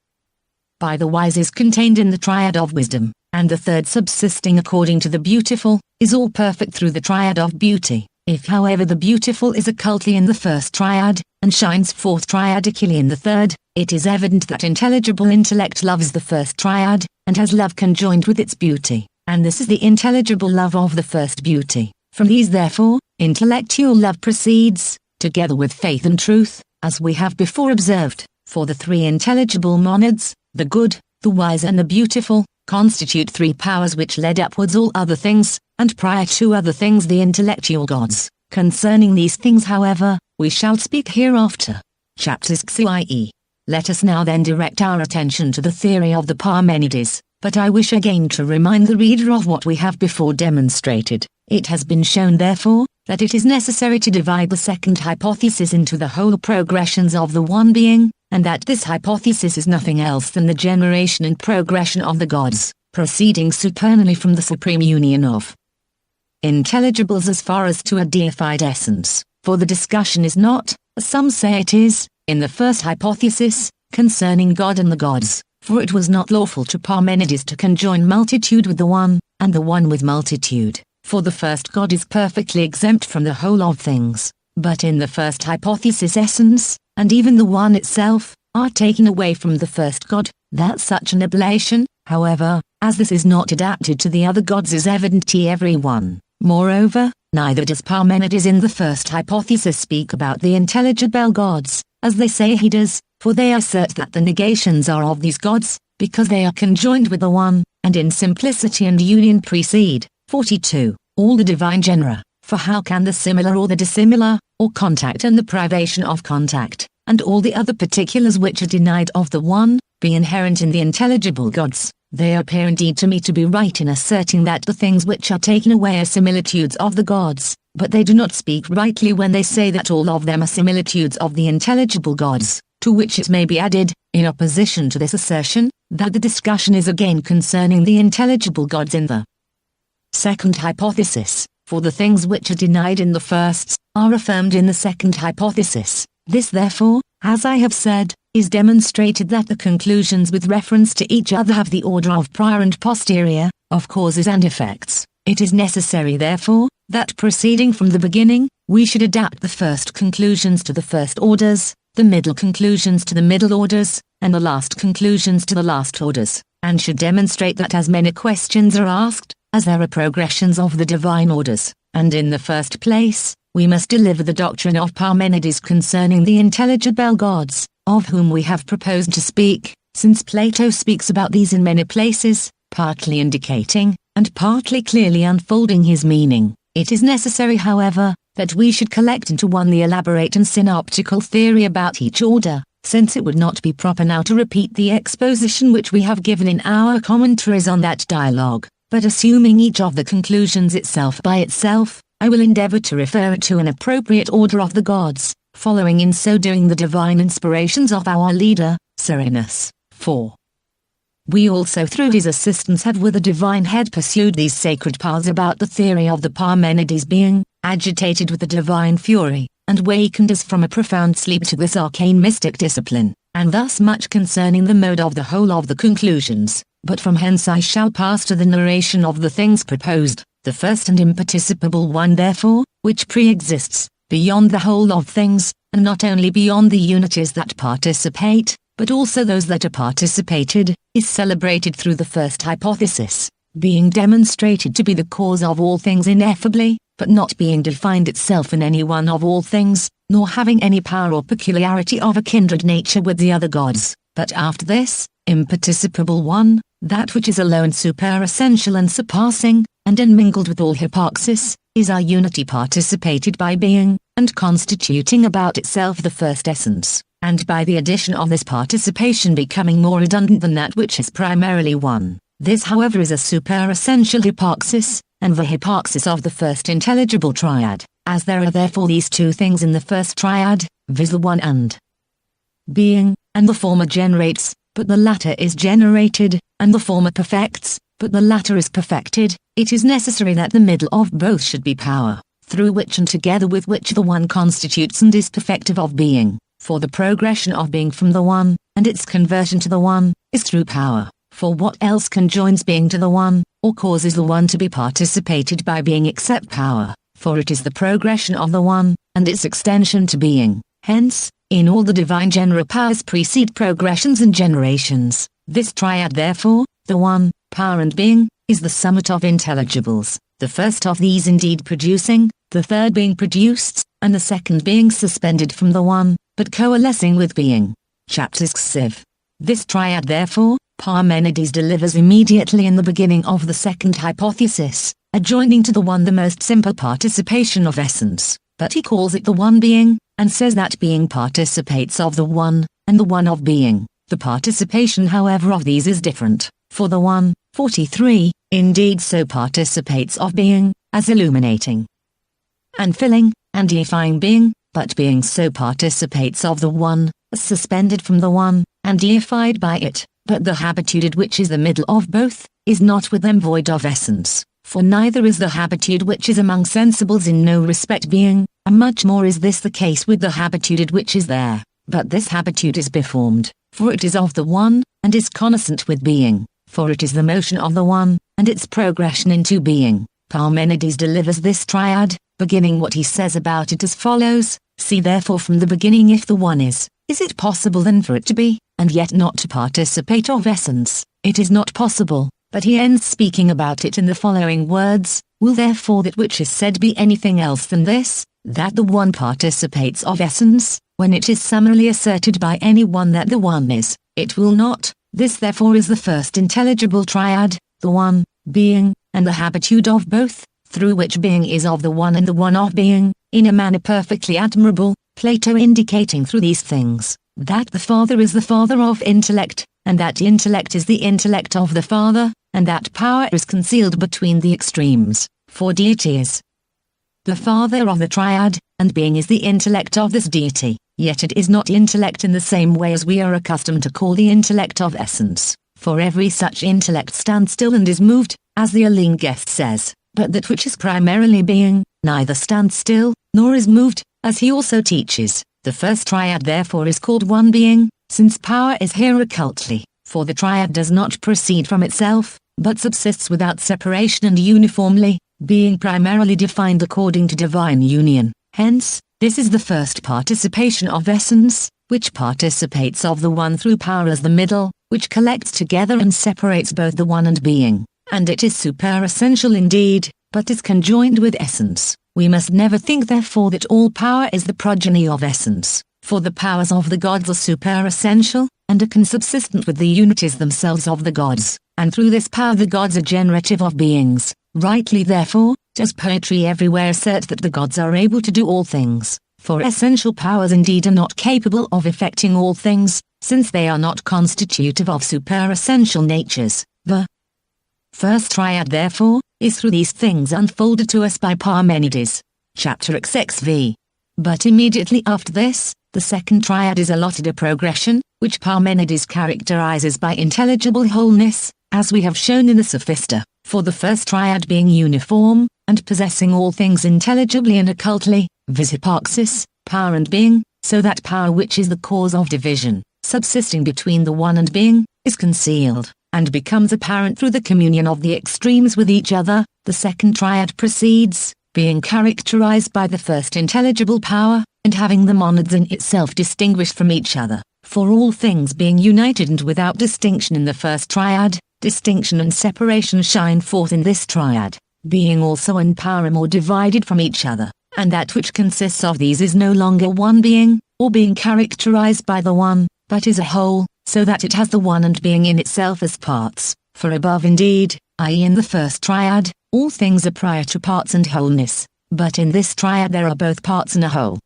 by the wise is contained in the triad of wisdom, and the third subsisting according to the beautiful, is all perfect through the triad of beauty. If however the beautiful is occultly in the first triad, and shines forth triadically in the third, it is evident that intelligible intellect loves the first triad, and has love conjoined with its beauty, and this is the intelligible love of the first beauty. From these therefore, intellectual love proceeds, together with faith and truth, as we have before observed, for the three intelligible monads, the good, the wise and the beautiful, constitute three powers which led upwards all other things, and prior to other things the intellectual gods. Concerning these things however, we shall speak hereafter. Chapter Xxvi. Let us now then direct our attention to the theory of the Parmenides, but I wish again to remind the reader of what we have before demonstrated. It has been shown therefore, that it is necessary to divide the second hypothesis into the whole progressions of the one being, and that this hypothesis is nothing else than the generation and progression of the gods, proceeding supernally from the supreme union of intelligibles as far as to a deified essence, for the discussion is not, as some say it is, in the first hypothesis, concerning God and the gods, for it was not lawful to Parmenides to conjoin multitude with the one, and the one with multitude, for the first God is perfectly exempt from the whole of things, but in the first hypothesis essence, and even the one itself, are taken away from the first God, that such an ablation, however, as this is not adapted to the other gods is evident to every one. Moreover, neither does Parmenides in the first hypothesis speak about the intelligible gods, as they say he does, for they assert that the negations are of these gods, because they are conjoined with the one, and in simplicity and union precede. 42. All the divine genera, for how can the similar or the dissimilar, or contact and the privation of contact, and all the other particulars which are denied of the one, be inherent in the intelligible gods? They appear indeed to me to be right in asserting that the things which are taken away are similitudes of the gods, but they do not speak rightly when they say that all of them are similitudes of the intelligible gods, to which it may be added, in opposition to this assertion, that the discussion is again concerning the intelligible gods in the second hypothesis, for the things which are denied in the first, are affirmed in the second hypothesis. This therefore, as I have said, is demonstrated that the conclusions with reference to each other have the order of prior and posterior, of causes and effects. It is necessary therefore, that proceeding from the beginning, we should adapt the first conclusions to the first orders, the middle conclusions to the middle orders, and the last conclusions to the last orders, and should demonstrate that as many questions are asked, as there are progressions of the divine orders, and in the first place, we must deliver the doctrine of Parmenides concerning the intelligible gods, of whom we have proposed to speak, since Plato speaks about these in many places, partly indicating, and partly clearly unfolding his meaning. It is necessary, however, that we should collect into one the elaborate and synoptical theory about each order, since it would not be proper now to repeat the exposition which we have given in our commentaries on that dialogue, but assuming each of the conclusions itself by itself, I will endeavor to refer it to an appropriate order of the gods, following in so doing the divine inspirations of our leader, Cyrenus. 4. We also through his assistance have with a divine head pursued these sacred paths about the theory of the Parmenides being, agitated with the divine fury, and wakened as from a profound sleep to this arcane mystic discipline, and thus much concerning the mode of the whole of the conclusions, but from hence I shall pass to the narration of the things proposed, the first and imparticipable one therefore, which pre-exists, beyond the whole of things, and not only beyond the unities that participate, but also those that are participated, is celebrated through the first hypothesis, being demonstrated to be the cause of all things ineffably, but not being defined itself in any one of all things, nor having any power or peculiarity of a kindred nature with the other gods, but after this, imparticipable one, that which is alone superessential and surpassing, and unmingled with all hypoxis, is our unity participated by being, and constituting about itself the first essence, and by the addition of this participation becoming more redundant than that which is primarily one. This however is a superessential hypoxis, and the hypoxis of the first intelligible triad, as there are therefore these two things in the first triad, viz. The one and being, and the former generates, but the latter is generated, and the former perfects, but the latter is perfected. It is necessary that the middle of both should be power, through which and together with which the one constitutes and is perfective of being, for the progression of being from the one, and its conversion to the one, is through power, for what else conjoins being to the one, or causes the one to be participated by being except power, for it is the progression of the one, and its extension to being. Hence, in all the divine genera powers precede progressions and generations. This triad therefore, the one, power and being, is the summit of intelligibles, the first of these indeed producing, the third being produced, and the second being suspended from the one, but coalescing with being. Chapter Xv. This triad therefore, Parmenides delivers immediately in the beginning of the second hypothesis, adjoining to the one the most simple participation of essence, but he calls it the one being, and says that being participates of the one, and the one of being. The participation however of these is different, for the one, 43, indeed so participates of being, as illuminating and filling, and deifying being, but being so participates of the one, as suspended from the one, and deified by it, but the habitude which is the middle of both, is not with them void of essence, for neither is the habitude which is among sensibles in no respect being, and much more is this the case with the habitude which is there, but this habitude is beformed, for it is of the one, and is connascent with being, for it is the motion of the one, and its progression into being. Parmenides delivers this triad, beginning what he says about it as follows: see therefore from the beginning if the one is it possible then for it to be, and yet not to participate of essence? It is not possible, but he ends speaking about it in the following words: will therefore that which is said be anything else than this, that the one participates of essence, when it is summarily asserted by any one that the one is? It will not. This therefore is the first intelligible triad, the one, being, and the habitude of both, through which being is of the one and the one of being, in a manner perfectly admirable, Plato indicating through these things, that the Father is the Father of intellect, and that intellect is the intellect of the Father, and that power is concealed between the extremes, for deity is the Father of the Triad, and being is the intellect of this deity, yet it is not intellect in the same way as we are accustomed to call the intellect of essence, for every such intellect stands still and is moved, as the Alingest says, but that which is primarily being, neither stands still, nor is moved, as he also teaches. The first triad therefore is called one being, since power is here occultly, for the triad does not proceed from itself, but subsists without separation and uniformly, being primarily defined according to divine union. Hence, this is the first participation of essence, which participates of the one through power as the middle, which collects together and separates both the one and being, and it is superessential indeed, but is conjoined with essence. We must never think therefore that all power is the progeny of essence, for the powers of the gods are superessential, and are consubsistent with the unities themselves of the gods, and through this power the gods are generative of beings. Rightly therefore, does poetry everywhere assert that the gods are able to do all things, for essential powers indeed are not capable of effecting all things, since they are not constitutive of superessential natures. The first triad therefore, is through these things unfolded to us by Parmenides. Chapter Xxvi. But immediately after this, the second triad is allotted a progression, which Parmenides characterizes by intelligible wholeness, as we have shown in the Successor, for the first triad being uniform, and possessing all things intelligibly and occultly, viz. Hypaxis, power and being, so that power which is the cause of division, subsisting between the one and being, is concealed, and becomes apparent through the communion of the extremes with each other. The second triad proceeds, being characterized by the first intelligible power, and having the monads in itself distinguished from each other, for all things being united and without distinction in the first triad, distinction and separation shine forth in this triad, being also in power more divided from each other, and that which consists of these is no longer one being, or being characterized by the one, but is a whole, so that it has the one and being in itself as parts. For above indeed, i.e. in the first triad, all things are prior to parts and wholeness, but in this triad there are both parts and a whole.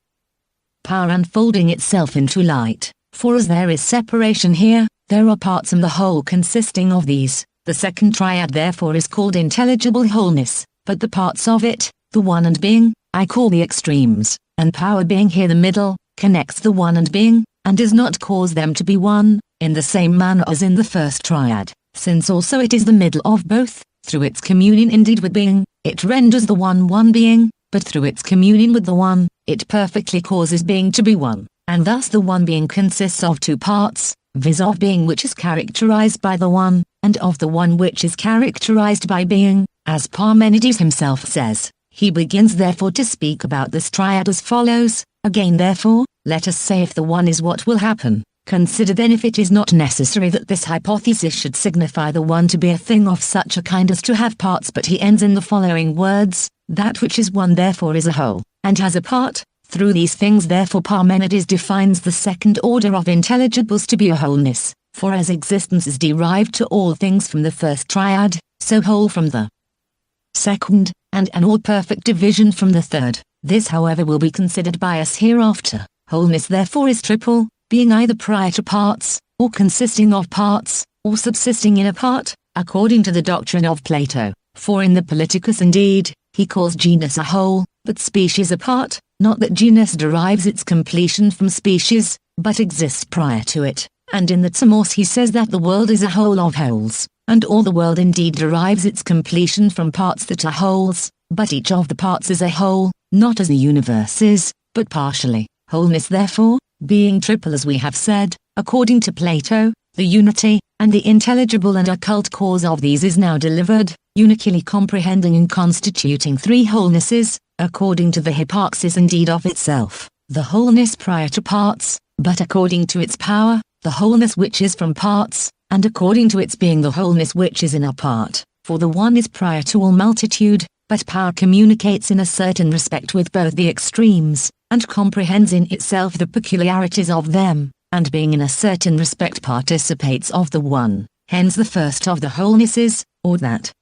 Power unfolding itself into light, for as there is separation here, there are parts and the whole consisting of these. The second triad therefore is called intelligible wholeness, but the parts of it, the one and being, I call the extremes, and power being here the middle, connects the one and being, and does not cause them to be one, in the same manner as in the first triad, since also it is the middle of both. Through its communion indeed with being, it renders the one being, but through its communion with the one, it perfectly causes being to be one, and thus the one being consists of two parts, viz. Of being which is characterized by the one, and of the one which is characterized by being, as Parmenides himself says. He begins therefore to speak about this triad as follows. Again therefore, let us say if the one is what will happen, consider then if it is not necessary that this hypothesis should signify the one to be a thing of such a kind as to have parts, but he ends in the following words, that which is one therefore is a whole, and has a part. Through these things therefore Parmenides defines the second order of intelligibles to be a wholeness, for as existence is derived to all things from the first triad, so whole from the second, and an all-perfect division from the third. This however will be considered by us hereafter. Wholeness therefore is triple, being either prior to parts, or consisting of parts, or subsisting in a part, according to the doctrine of Plato. For in the Politicus indeed, he calls genus a whole, but species a part, not that genus derives its completion from species, but exists prior to it, and in the Timaeus he says that the world is a whole of wholes, and all the world indeed derives its completion from parts that are wholes, but each of the parts is a whole, not as the universe is, but partially. Wholeness therefore, being triple as we have said, according to Plato, the unity, and the intelligible and occult cause of these is now delivered, unically comprehending and constituting three wholenesses, according to the hypaxis indeed of itself, the wholeness prior to parts, but according to its power, the wholeness which is from parts, and according to its being the wholeness which is in a part. For the one is prior to all multitude, but power communicates in a certain respect with both the extremes, and comprehends in itself the peculiarities of them, and being in a certain respect participates of the one. Hence the first of the wholenesses, or that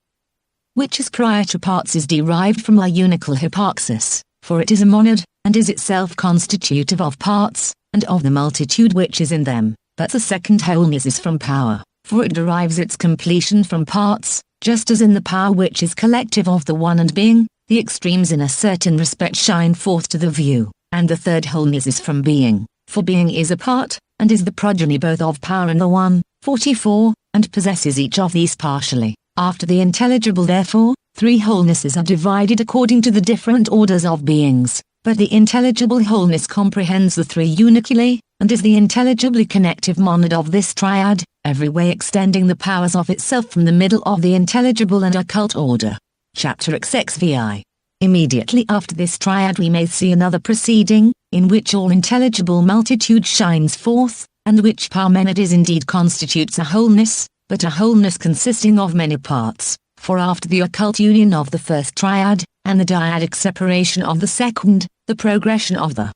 which is prior to parts, is derived from a unical hypaxis, for it is a monad, and is itself constitutive of parts, and of the multitude which is in them. But the second wholeness is from power, for it derives its completion from parts, just as in the power which is collective of the one and being, the extremes in a certain respect shine forth to the view. And the third wholeness is from being, for being is a part, and is the progeny both of power and the one. 44, and possesses each of these partially. After the intelligible therefore, three wholenesses are divided according to the different orders of beings, but the intelligible wholeness comprehends the three unically, and is the intelligibly connective monad of this triad, every way extending the powers of itself from the middle of the intelligible and occult order. Chapter Xxvi. Immediately after this triad we may see another proceeding, in which all intelligible multitude shines forth, and which Parmenides indeed constitutes a wholeness, but a wholeness consisting of many parts, for after the occult union of the first triad, and the dyadic separation of the second, the progression of the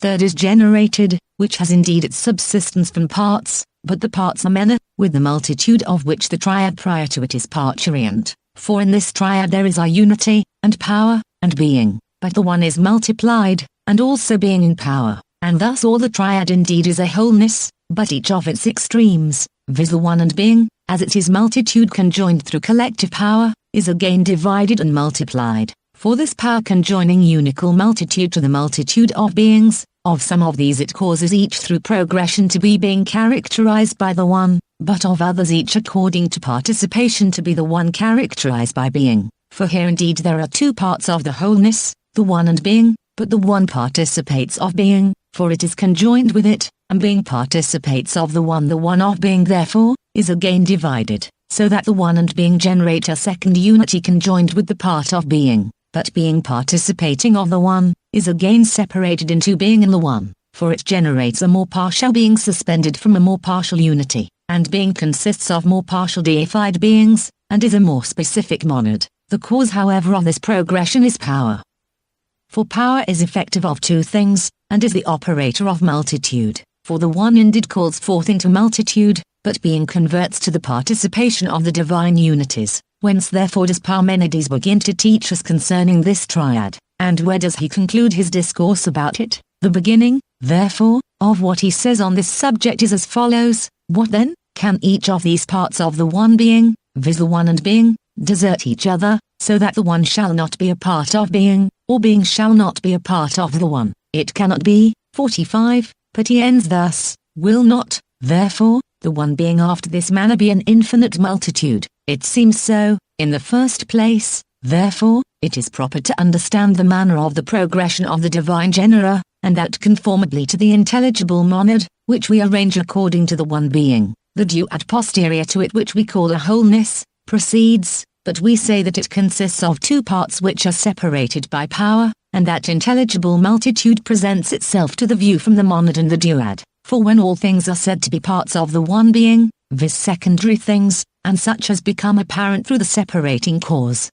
third is generated, which has indeed its subsistence from parts, but the parts are many, with the multitude of which the triad prior to it is parturient. For in this triad there is our unity, and power, and being, but the one is multiplied, and also being in power, and thus all the triad indeed is a wholeness, but each of its extremes, viz. The one and being, as it is multitude conjoined through collective power, is again divided and multiplied. For this power conjoining unical multitude to the multitude of beings, of some of these it causes each through progression to be being characterized by the one, but of others each according to participation to be the one characterized by being. For here indeed there are two parts of the wholeness, the one and being, but the one participates of being, for it is conjoined with it, and being participates of the one of being therefore, is again divided, so that the one and being generate a second unity conjoined with the part of being, but being participating of the one, is again separated into being in the one, for it generates a more partial being suspended from a more partial unity, and being consists of more partial deified beings, and is a more specific monad. The cause however of this progression is power. For power is effective of two things, and is the operator of multitude, for the one indeed calls forth into multitude, but being converts to the participation of the divine unities. Whence therefore does Parmenides begin to teach us concerning this triad, and where does he conclude his discourse about it? The beginning, therefore, of what he says on this subject is as follows: what then, can each of these parts of the one being, viz. The one and being, desert each other, so that the one shall not be a part of being, or being shall not be a part of the one? It cannot be. 45, but he ends thus: will not, therefore, the one being after this manner be an infinite multitude? It seems so. In the first place, therefore, it is proper to understand the manner of the progression of the divine genera, and that conformably to the intelligible monad, which we arrange according to the one being, the duad posterior to it which we call a wholeness, proceeds, but we say that it consists of two parts which are separated by power, and that intelligible multitude presents itself to the view from the monad and the duad. For when all things are said to be parts of the one being, viz. Secondary things, and such as become apparent through the separating cause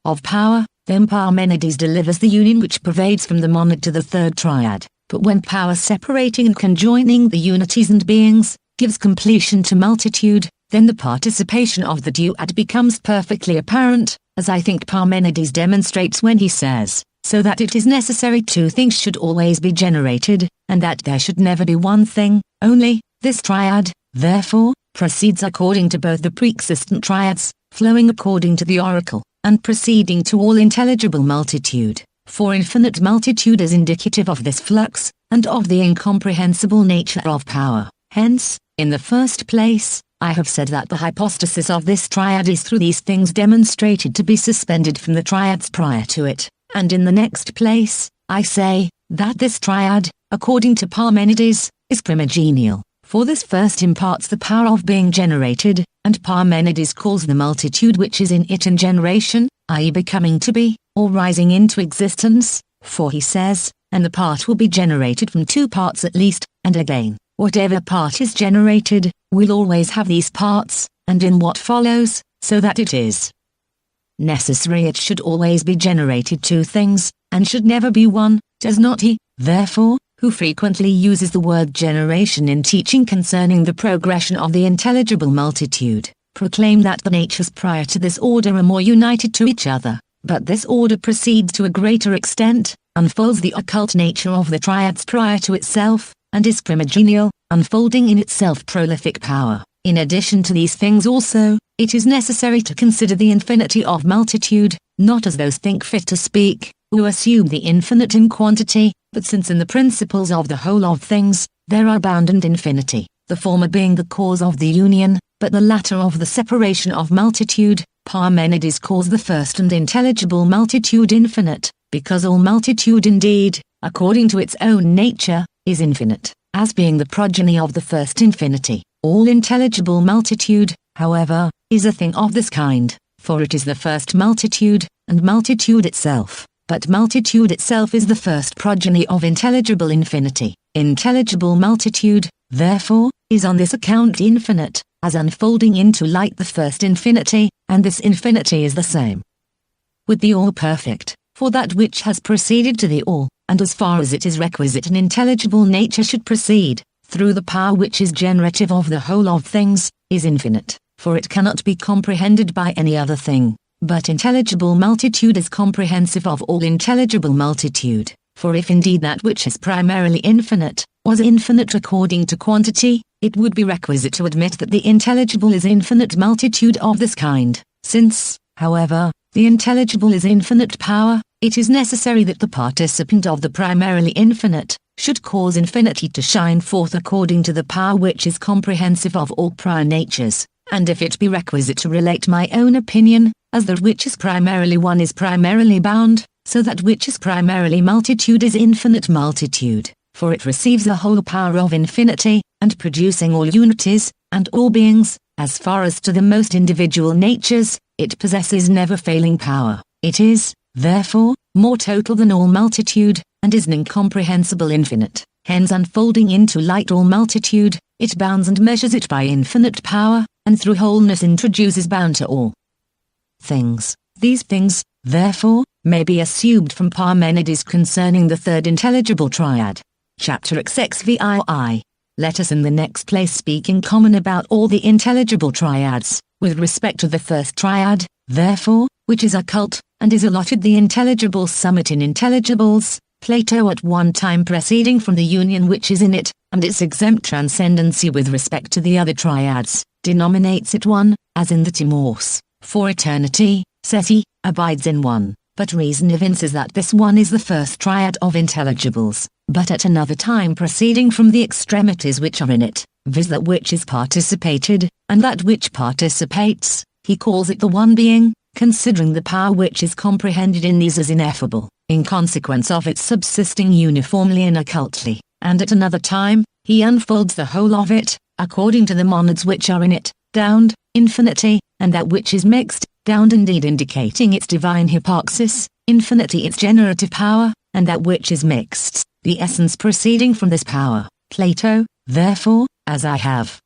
of power, then Parmenides delivers the union which pervades from the monad to the third triad. But when power separating and conjoining the unities and beings, gives completion to multitude, then the participation of the duad becomes perfectly apparent, as I think Parmenides demonstrates when he says, so that it is necessary two things should always be generated, and that there should never be one thing only. This triad, therefore, proceeds according to both the pre-existent triads, flowing according to the oracle, and proceeding to all intelligible multitude, for infinite multitude is indicative of this flux, and of the incomprehensible nature of power. Hence, in the first place, I have said that the hypostasis of this triad is through these things demonstrated to be suspended from the triads prior to it, and in the next place, I say, that this triad, according to Parmenides, is primogenial. For this first imparts the power of being generated, and Parmenides calls the multitude which is in it in generation, i.e. becoming to be, or rising into existence, for he says, and the part will be generated from two parts at least, and again, whatever part is generated, will always have these parts, and in what follows, so that it is necessary it should always be generated two things, and should never be one. Does not he, therefore, who frequently uses the word generation in teaching concerning the progression of the intelligible multitude, proclaim that the natures prior to this order are more united to each other, but this order proceeds to a greater extent, unfolds the occult nature of the triads prior to itself, and is primogenial, unfolding in itself prolific power. In addition to these things also, it is necessary to consider the infinity of multitude, not as those think fit to speak, who assume the infinite in quantity, but since in the principles of the whole of things, there are bound and infinity, the former being the cause of the union, but the latter of the separation of multitude. Parmenides calls the first and intelligible multitude infinite, because all multitude indeed, according to its own nature, is infinite, as being the progeny of the first infinity. All intelligible multitude, however, is a thing of this kind, for it is the first multitude, and multitude itself. But multitude itself is the first progeny of intelligible infinity. Intelligible multitude, therefore, is on this account infinite, as unfolding into light the first infinity, and this infinity is the same with the all-perfect, for that which has proceeded to the all, and as far as it is requisite an intelligible nature should proceed, through the power which is generative of the whole of things, is infinite, for it cannot be comprehended by any other thing. But intelligible multitude is comprehensive of all intelligible multitude, for if indeed that which is primarily infinite, was infinite according to quantity, it would be requisite to admit that the intelligible is infinite multitude of this kind. Since, however, the intelligible is infinite power, it is necessary that the participant of the primarily infinite should cause infinity to shine forth according to the power which is comprehensive of all prior natures. And if it be requisite to relate my own opinion, as that which is primarily one is primarily bound, so that which is primarily multitude is infinite multitude, for it receives the whole power of infinity, and producing all unities, and all beings, as far as to the most individual natures, it possesses never-failing power. It is, therefore, more total than all multitude, and is an incomprehensible infinite. Hence unfolding into light all multitude, it bounds and measures it by infinite power, and through wholeness introduces bound to all things. These things, therefore, may be assumed from Parmenides concerning the third intelligible triad. Chapter Xxviii. Let us in the next place speak in common about all the intelligible triads, with respect to the first triad, therefore, which is occult, and is allotted the intelligible summit in intelligibles, Plato at one time proceeding from the union which is in it, and its exempt transcendency with respect to the other triads, denominates it one, as in the Timos, for eternity, says he, abides in one, but reason evinces that this one is the first triad of intelligibles, but at another time proceeding from the extremities which are in it, viz. That which is participated, and that which participates, he calls it the one being, considering the power which is comprehended in these as ineffable, in consequence of its subsisting uniformly and occultly, and at another time, he unfolds the whole of it, according to the monads which are in it, downed, infinity, and that which is mixed, downed indeed indicating its divine hypoxis, infinity its generative power, and that which is mixed, the essence proceeding from this power. Plato, therefore, as I have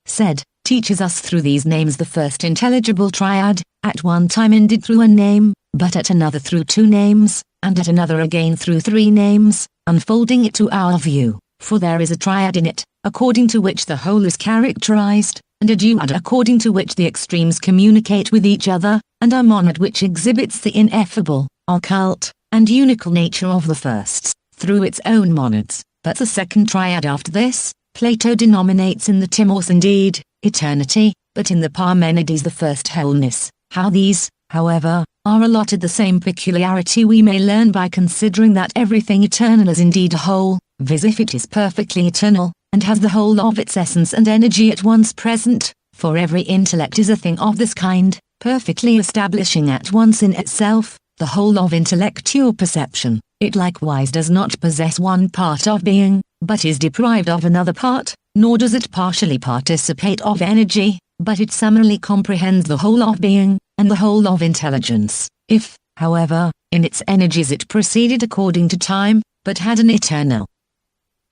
said, teaches us through these names the first intelligible triad, at one time ended through a name, but at another through two names, and at another again through three names, unfolding it to our view, for there is a triad in it, according to which the whole is characterized, and a duad according to which the extremes communicate with each other, and a monad which exhibits the ineffable, occult, and unical nature of the first, through its own monads. But the second triad after this, Plato denominates in the Timos indeed, eternity, but in the Parmenides the first wholeness. How these, however, are allotted the same peculiarity we may learn by considering that everything eternal is indeed a whole, viz. If it is perfectly eternal, and has the whole of its essence and energy at once present, for every intellect is a thing of this kind, perfectly establishing at once in itself, the whole of intellectual perception. It likewise does not possess one part of being, but is deprived of another part, nor does it partially participate of energy, but it summarily comprehends the whole of being, and the whole of intelligence. If, however, in its energies it proceeded according to time, but had an eternal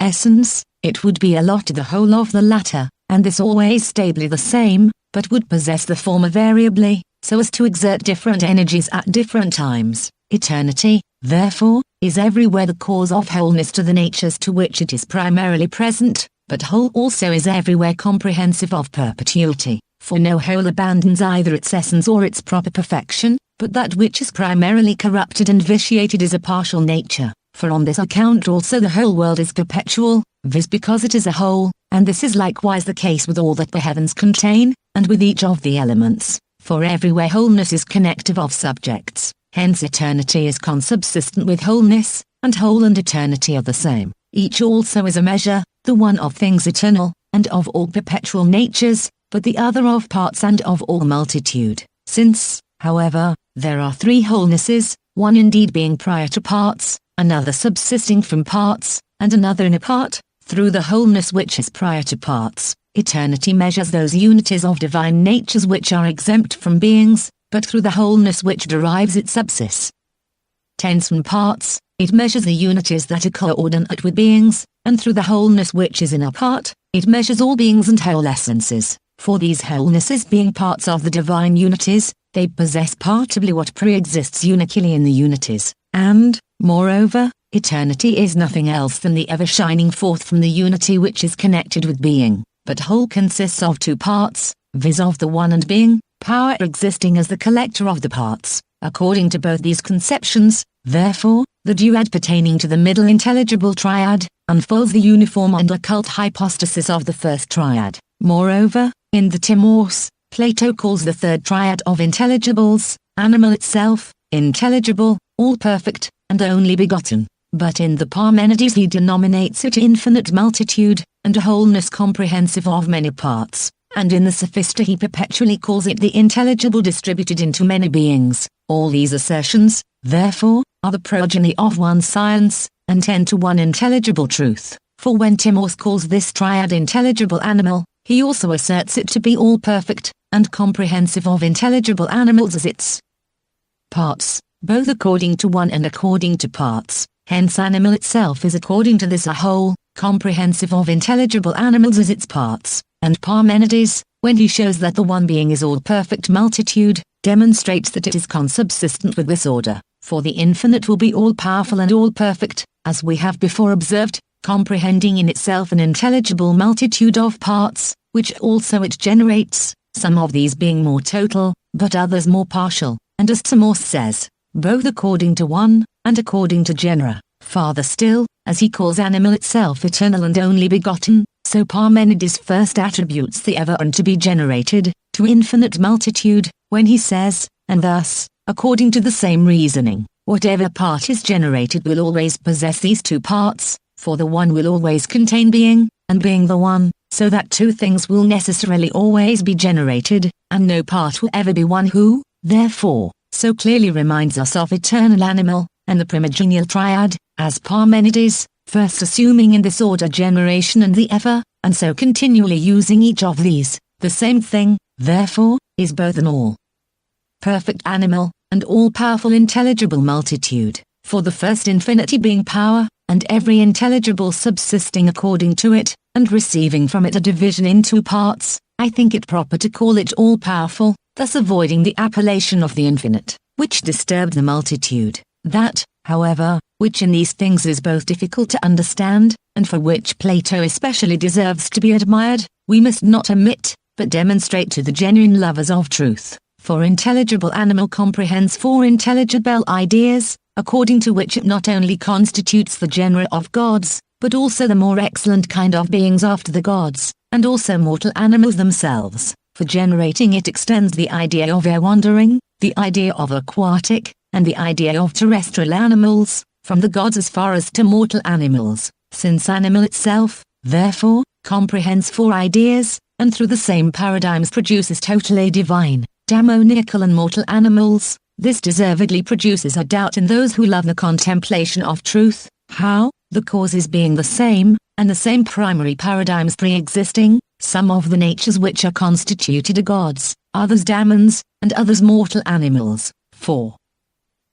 essence, it would be allotted the whole of the latter, and this always stably the same, but would possess the former variably, so as to exert different energies at different times. Eternity, therefore, is everywhere the cause of wholeness to the natures to which it is primarily present, but whole also is everywhere comprehensive of perpetuity, for no whole abandons either its essence or its proper perfection, but that which is primarily corrupted and vitiated is a partial nature, for on this account also the whole world is perpetual, viz. Because it is a whole, and this is likewise the case with all that the heavens contain, and with each of the elements, for everywhere wholeness is connective of subjects. Hence eternity is consubsistent with wholeness, and whole and eternity are the same. Each also is a measure, the one of things eternal, and of all perpetual natures, but the other of parts and of all multitude. Since, however, there are three wholenesses, one indeed being prior to parts, another subsisting from parts, and another in a part, through the wholeness which is prior to parts, eternity measures those unities of divine natures which are exempt from beings, but through the wholeness which derives its subsist. Tense from parts, it measures the unities that are coordinate with beings, and through the wholeness which is in a part, it measures all beings and whole essences. For these wholenesses being parts of the divine unities, they possess partably what pre-exists unically in the unities, and, moreover, eternity is nothing else than the ever shining forth from the unity which is connected with being, but whole consists of two parts, viz. Of the one and being, power existing as the collector of the parts. According to both these conceptions, therefore, the duad pertaining to the middle intelligible triad, unfolds the uniform and occult hypostasis of the first triad. Moreover, in the Timos, Plato calls the third triad of intelligibles, animal itself, intelligible, all perfect, and only begotten. But in the Parmenides he denominates it infinite multitude, and a wholeness comprehensive of many parts, and in the Sophista he perpetually calls it the intelligible distributed into many beings. All these assertions, therefore, are the progeny of one science, and tend to one intelligible truth. For when Timos calls this triad intelligible animal, he also asserts it to be all perfect, and comprehensive of intelligible animals as its parts, both according to one and according to parts. Hence animal itself is according to this a whole, comprehensive of intelligible animals as its parts, and Parmenides, when he shows that the one being is all perfect multitude, demonstrates that it is consubsistent with this order, for the infinite will be all-powerful and all-perfect, as we have before observed, comprehending in itself an intelligible multitude of parts, which also it generates, some of these being more total, but others more partial, and as Timos says, both according to one, and according to genera. Farther still, as he calls animal itself eternal and only begotten, so Parmenides first attributes the ever and to be generated, to infinite multitude, when he says, and thus, according to the same reasoning, whatever part is generated will always possess these two parts, for the one will always contain being, and being the one, so that two things will necessarily always be generated, and no part will ever be one who, therefore, so clearly reminds us of eternal animal, and the primogenial triad, as Parmenides, first assuming in this order generation and the ever, and so continually using each of these, the same thing, therefore, is both an all perfect animal, and all-powerful intelligible multitude, for the first infinity being power, and every intelligible subsisting according to it, and receiving from it a division into parts, I think it proper to call it all-powerful, thus avoiding the appellation of the infinite, which disturbed the multitude. That, however, which in these things is both difficult to understand, and for which Plato especially deserves to be admired, we must not omit, but demonstrate to the genuine lovers of truth. For intelligible animal comprehends four intelligible ideas, according to which it not only constitutes the genera of gods, but also the more excellent kind of beings after the gods, and also mortal animals themselves. For generating it extends the idea of air-wandering, the idea of aquatic, and the idea of terrestrial animals, from the gods as far as to mortal animals, since animal itself, therefore, comprehends four ideas, and through the same paradigms produces totally divine, demoniacal and mortal animals. This deservedly produces a doubt in those who love the contemplation of truth, how, the causes being the same, and the same primary paradigms pre-existing, some of the natures which are constituted are gods, others demons, and others mortal animals. 4.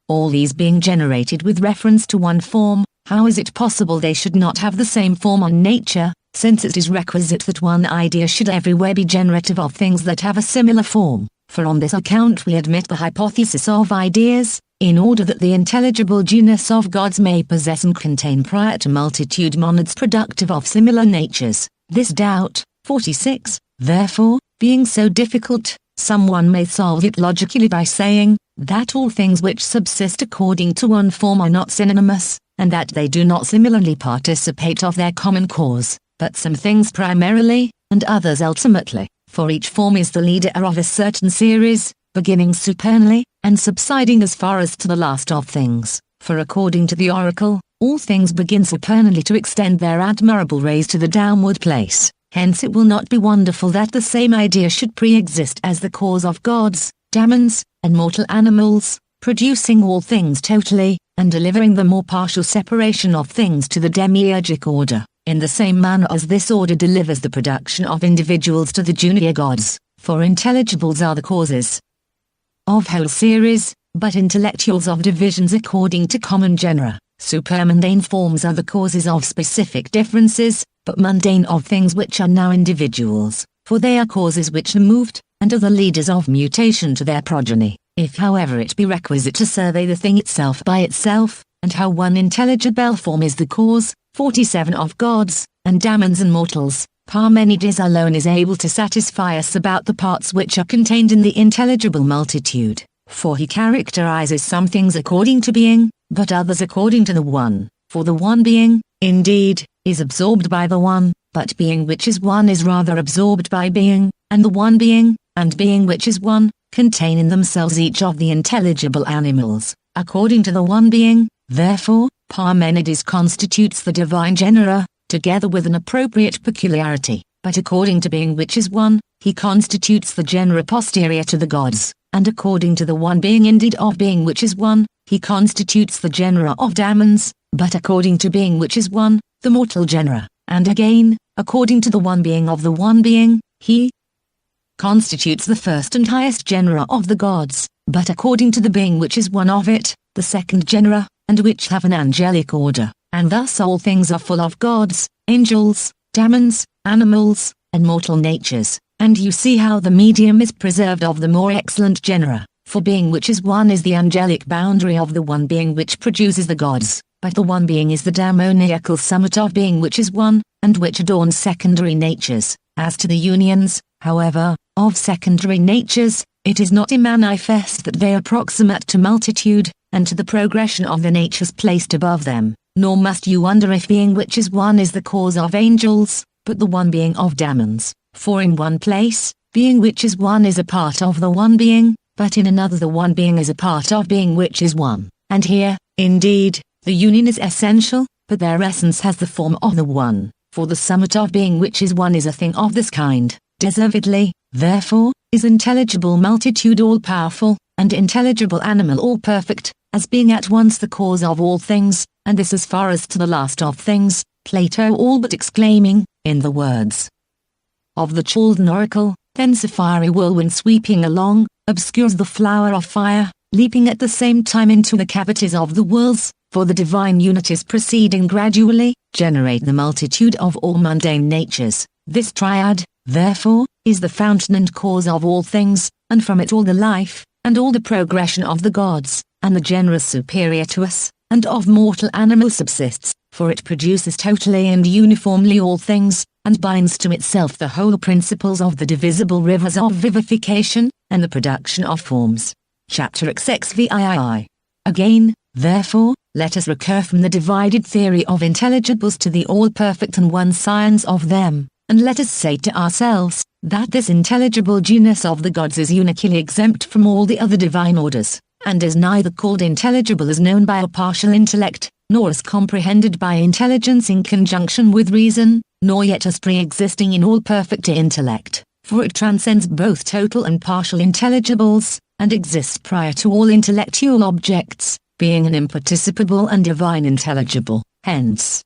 All these being generated with reference to one form, how is it possible they should not have the same form on nature, since it is requisite that one idea should everywhere be generative of things that have a similar form? For on this account we admit the hypothesis of ideas, in order that the intelligible genus of gods may possess and contain prior to multitude monads productive of similar natures. This doubt, 46, therefore, being so difficult, someone may solve it logically by saying, that all things which subsist according to one form are not synonymous, and that they do not similarly participate of their common cause, but some things primarily, and others ultimately, for each form is the leader of a certain series, beginning supernally, and subsiding as far as to the last of things. For according to the oracle, all things begin supernally to extend their admirable rays to the downward place. Hence it will not be wonderful that the same idea should pre-exist as the cause of gods, demons, and mortal animals, producing all things totally, and delivering the more partial separation of things to the demiurgic order, in the same manner as this order delivers the production of individuals to the junior gods, for intelligibles are the causes of whole series, but intellectuals of divisions according to common genera. Supermundane forms are the causes of specific differences, but mundane of things which are now individuals, for they are causes which are moved, and are the leaders of mutation to their progeny. If however it be requisite to survey the thing itself by itself, and how one intelligible form is the cause, 47 of gods, and demons and mortals, Parmenides alone is able to satisfy us about the parts which are contained in the intelligible multitude, for he characterizes some things according to being, but others according to the one, for the one being, indeed, is absorbed by the one, but being which is one is rather absorbed by being, and the one being, and being which is one, contain in themselves each of the intelligible animals, according to the one being. Therefore, Parmenides constitutes the divine genera, together with an appropriate peculiarity, but according to being which is one, he constitutes the genera posterior to the gods, and according to the one being indeed of being which is one, he constitutes the genera of demons, but according to being which is one, the mortal genera, and again, according to the one being of the one being, he constitutes the first and highest genera of the gods, but according to the being which is one of it, the second genera, and which have an angelic order, and thus all things are full of gods, angels, demons, animals, and mortal natures, and you see how the medium is preserved of the more excellent genera, for being which is one is the angelic boundary of the one being which produces the gods, but the one being is the demoniacal summit of being which is one, and which adorns secondary natures. As to the unions, however, of secondary natures, it is not manifest that they are proximate to multitude, and to the progression of the natures placed above them, nor must you wonder if being which is one is the cause of angels, but the one being of demons, for in one place, being which is one is a part of the one being, but in another the one being is a part of being which is one, and here, indeed, the union is essential, but their essence has the form of the one, for the summit of being which is one is a thing of this kind. Deservedly, therefore, is intelligible multitude all-powerful, and intelligible animal all-perfect, as being at once the cause of all things, and this as far as to the last of things, Plato all but exclaiming, in the words of the Chaldean oracle, thence a fiery whirlwind sweeping along, obscures the flower of fire, leaping at the same time into the cavities of the worlds, for the divine unities proceeding gradually, generate the multitude of all mundane natures. This triad, therefore, is the fountain and cause of all things, and from it all the life, and all the progression of the gods, and the genera superior to us, and of mortal animals subsists, for it produces totally and uniformly all things, and binds to itself the whole principles of the divisible rivers of vivification, and the production of forms. Chapter Xxviii. Again, therefore, let us recur from the divided theory of intelligibles to the all-perfect and one science of them, and let us say to ourselves, that this intelligible genus of the gods is uniquely exempt from all the other divine orders, and is neither called intelligible as known by a partial intellect, nor as comprehended by intelligence in conjunction with reason, nor yet as pre-existing in all perfect intellect, for it transcends both total and partial intelligibles, and exists prior to all intellectual objects, being an imparticipable and divine intelligible. Hence,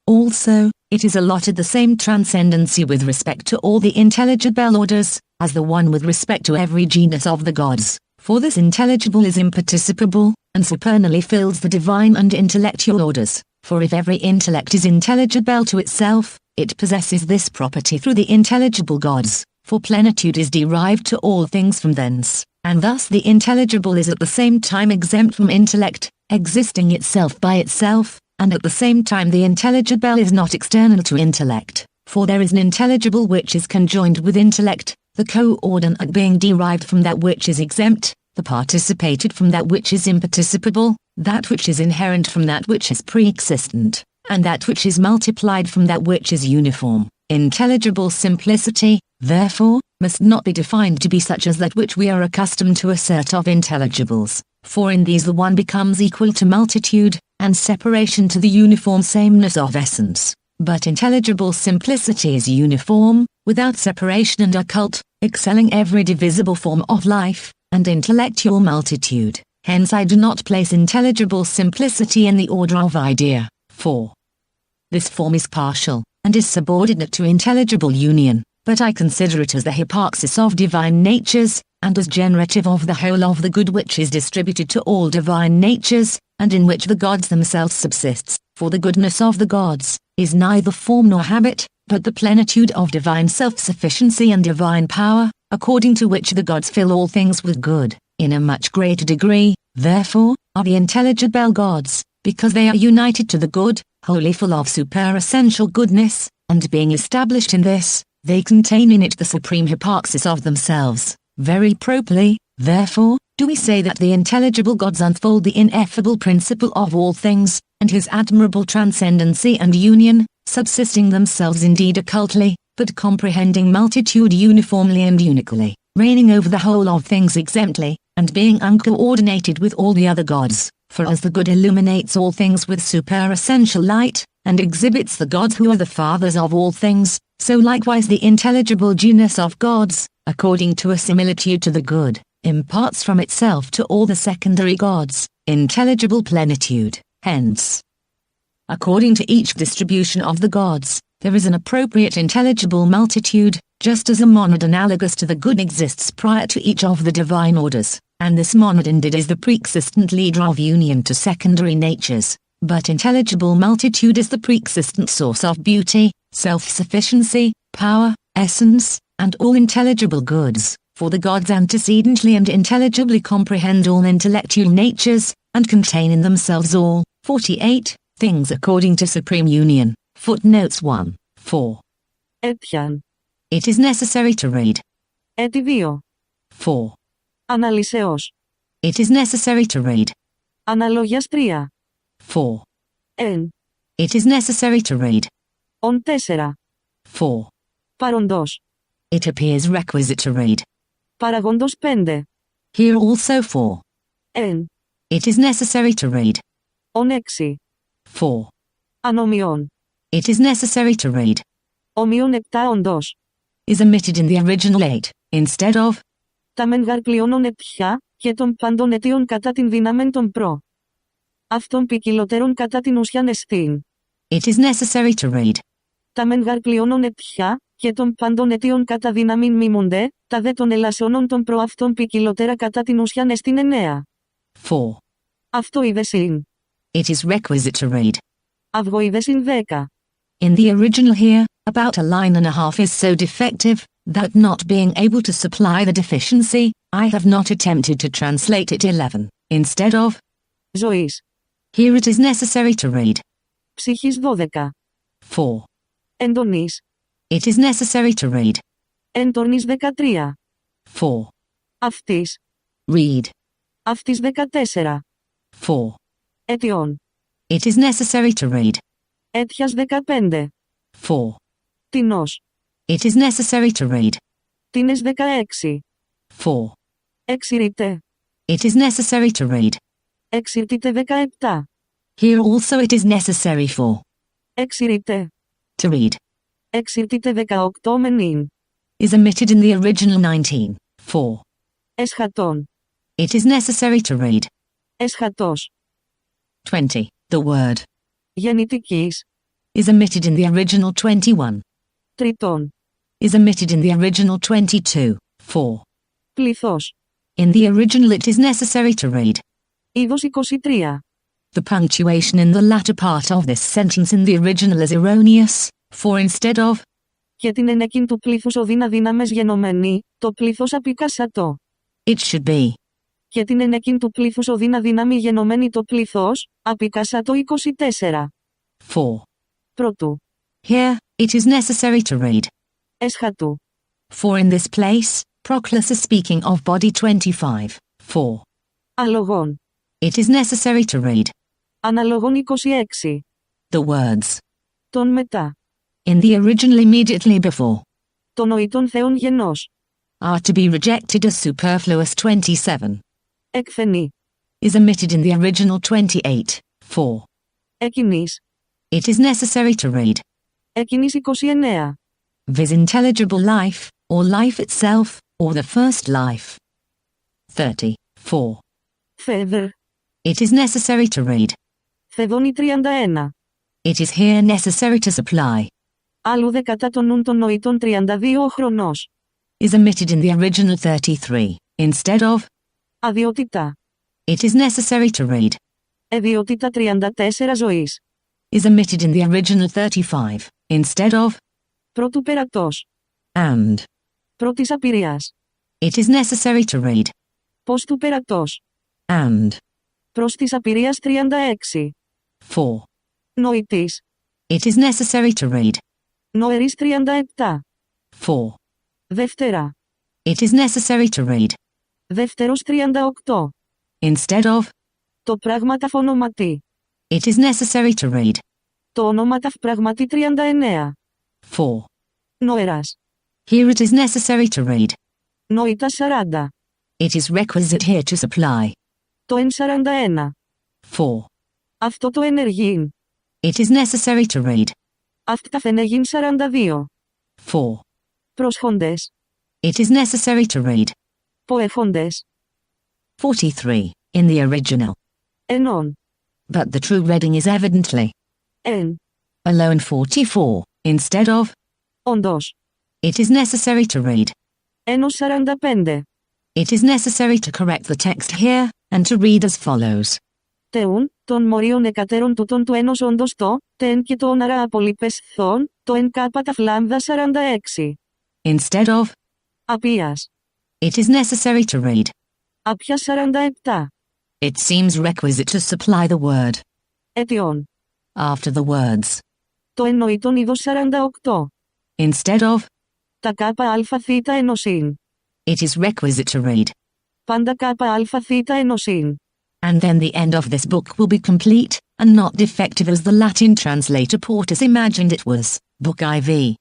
also, it is allotted the same transcendency with respect to all the intelligible orders, as the one with respect to every genus of the gods, for this intelligible is imparticipable, and supernally fills the divine and intellectual orders, for if every intellect is intelligible to itself, it possesses this property through the intelligible gods, for plenitude is derived to all things from thence, and thus the intelligible is at the same time exempt from intellect, existing itself by itself, and at the same time the intelligible is not external to intellect, for there is an intelligible which is conjoined with intellect, the coordinate being derived from that which is exempt, the participated from that which is imparticipable, that which is inherent from that which is pre-existent, and that which is multiplied from that which is uniform. Intelligible simplicity, therefore, must not be defined to be such as that which we are accustomed to assert of intelligibles, for in these the one becomes equal to multitude, and separation to the uniform sameness of essence. But intelligible simplicity is uniform, without separation and occult, excelling every divisible form of life, and intellectual multitude. Hence I do not place intelligible simplicity in the order of idea, for this form is partial, and is subordinate to intelligible union, but I consider it as the hyparxis of divine natures, and as generative of the whole of the good which is distributed to all divine natures, and in which the gods themselves subsists, for the goodness of the gods is neither form nor habit, but the plenitude of divine self-sufficiency and divine power, according to which the gods fill all things with good, in a much greater degree, therefore, are the intelligible gods, because they are united to the good, wholly full of superessential goodness, and being established in this, they contain in it the supreme hyparxis of themselves. Very properly, therefore, do we say that the intelligible gods unfold the ineffable principle of all things, and his admirable transcendency and union, subsisting themselves indeed occultly, but comprehending multitude uniformly and unically, reigning over the whole of things exemptly, and being uncoordinated with all the other gods, for as the good illuminates all things with superessential light, and exhibits the gods who are the fathers of all things, so likewise the intelligible genus of gods, according to a similitude to the good, imparts from itself to all the secondary gods, intelligible plenitude. Hence, according to each distribution of the gods, there is an appropriate intelligible multitude, just as a monad analogous to the good exists prior to each of the divine orders, and this monad indeed is the preexistent leader of union to secondary natures, but intelligible multitude is the preexistent source of beauty, self-sufficiency, power, essence, and all intelligible goods, for the gods antecedently and intelligibly comprehend all intellectual natures, and contain in themselves all, 48, things according to supreme union. Footnotes 1, 4. Έπιαν. It is necessary to read. Έτη 2. 4. Αναλυσεώς. It is necessary to read. Αναλογιάς 3. 4. Εν. It is necessary to read. Ον 4. 4. Παροντός. It appears requisite to read. Παραγόντος 5. Here also 4. Εν. It is necessary to read. Ον 6. 4. Ανομοιών. It is necessary to read. Ομοιών 7 όντως. Is omitted in the original 8, instead of. Τα μεν γαρ πλειώνων επιά, και των πάντων αιτίων κατά την δύναμεν των προ. Αυτών ποικιλότερων κατά την ουσιαν εστίν. It is necessary to read. Τα μεν γαρ πλειώνων επιά, και των πάντων αιτίων κατά δύναμιν μιμούνται, τα δε των ελασσόνων των προ αυτών ποικιλότερα κατά την ουσιαν εστίν 9. 4. Αυτό είδεσιν. It is requisite to read. Αυγό είδεσιν 10. In the original here, about a line and a half is so defective, that not being able to supply the deficiency, I have not attempted to translate it 11, instead of. Ζωής. Here it is necessary to read. Ψυχής 12. 4. Εντονής. It is necessary to read. Εντονής 13. 4. Αυτής. Read. Αυτής 14. 4. Αιτιών. It is necessary to read. Έτιας 15. 4. Τινός. It is necessary to read. Τίνες 16. 4. Εξηρείται. It is necessary to read. Εξηρτείται 17. Here also it is necessary for. Εξηρείται. To read. Εξηρτείται 18 μενήν. Is omitted in the original 19. 4. Εσχατών. It is necessary to read. Εσχατός. 20. The word. Γεννητικής. Is omitted in the original 21. Τριτών. Is omitted in the original 22. 4. Πληθός. In the original it is necessary to read. Είδος 23. The punctuation in the latter part of this sentence in the original is erroneous, for instead of. Και την ενεκίν του πλήθους οδύνα δύναμες γενομένη, το πλήθος απικάσατο. It should be. Και την ενεκίν του πλήθους οδύνα δύναμη γενομένη το πλήθος, απικάσατο 24. 4. Πρώτου. Here, it is necessary to read. Εσχατού. For in this place, Proclus is speaking of body 25. 4. Αλογών. It is necessary to read. Αναλογών 26. The words. Τον μετά. In the original immediately before. Το νοητών θεών γενός. Are to be rejected as superfluous 27. Εκφαινή. Is omitted in the original 28. 4. Εκκινής. It is necessary to read. Εκκινής 29. Viz intelligible life, or life itself, or the first life. 30. 4. Φεύερ. It is necessary to read. Θεδόνη 31. It is here necessary to supply. Άλλουδε κατά των νουν των νοητών 32 ο χρονός. Is omitted in the original 33, instead of. Αδιότητα. It is necessary to read. Ιδιότητα 34 ζωής. Is omitted in the original 35, instead of. Πρώτου περατός. And. Πρώτης απειρίας. It is necessary to read. Πώς του περατός. And. Προς της απειρίας 36. For. Νοητής. It is necessary to read. Νοερής 37. For. Δευτέρα. It is necessary to read. Δεύτερος 38. Instead of. Το πράγμα ταφ ονοματί. It is necessary to read. Το όνομα ταφ πραγματί 39. For. Νοεράς. Here it is necessary to read. Νοητά 40. It is requisite here to supply. Το εν 41. For. Αυτό το ενεργήν. It is necessary to read. Αυτά φενεγήν 42. For. Προσχόντες. It is necessary to read. Ποέχοντες. 43. In the original. Ενών. But the true reading is evidently. Εν. Alone 44, instead of. Όντως. It is necessary to read. Ένος 45. It is necessary to correct the text here, and to read as follows. Τεούν, των μορίων εκατέρων τούτων του ένος όντως το, τεν και το όναρα απολύπες θόν, το εν κάπα φλάμδα 46. Instead of. Απίας. It is necessary to read. Απιά 47. It seems requisite to supply the word. Αιτιών. After the words. Το εννοητόν είδος 48. Instead of. Τα κάπα αλφα θήτα ενωσίν. It is requisite to read. Πάντα κάπα αλφα θήτα ενωσίν. And then the end of this book will be complete, and not defective as the Latin translator Portus imagined it was. Book IV.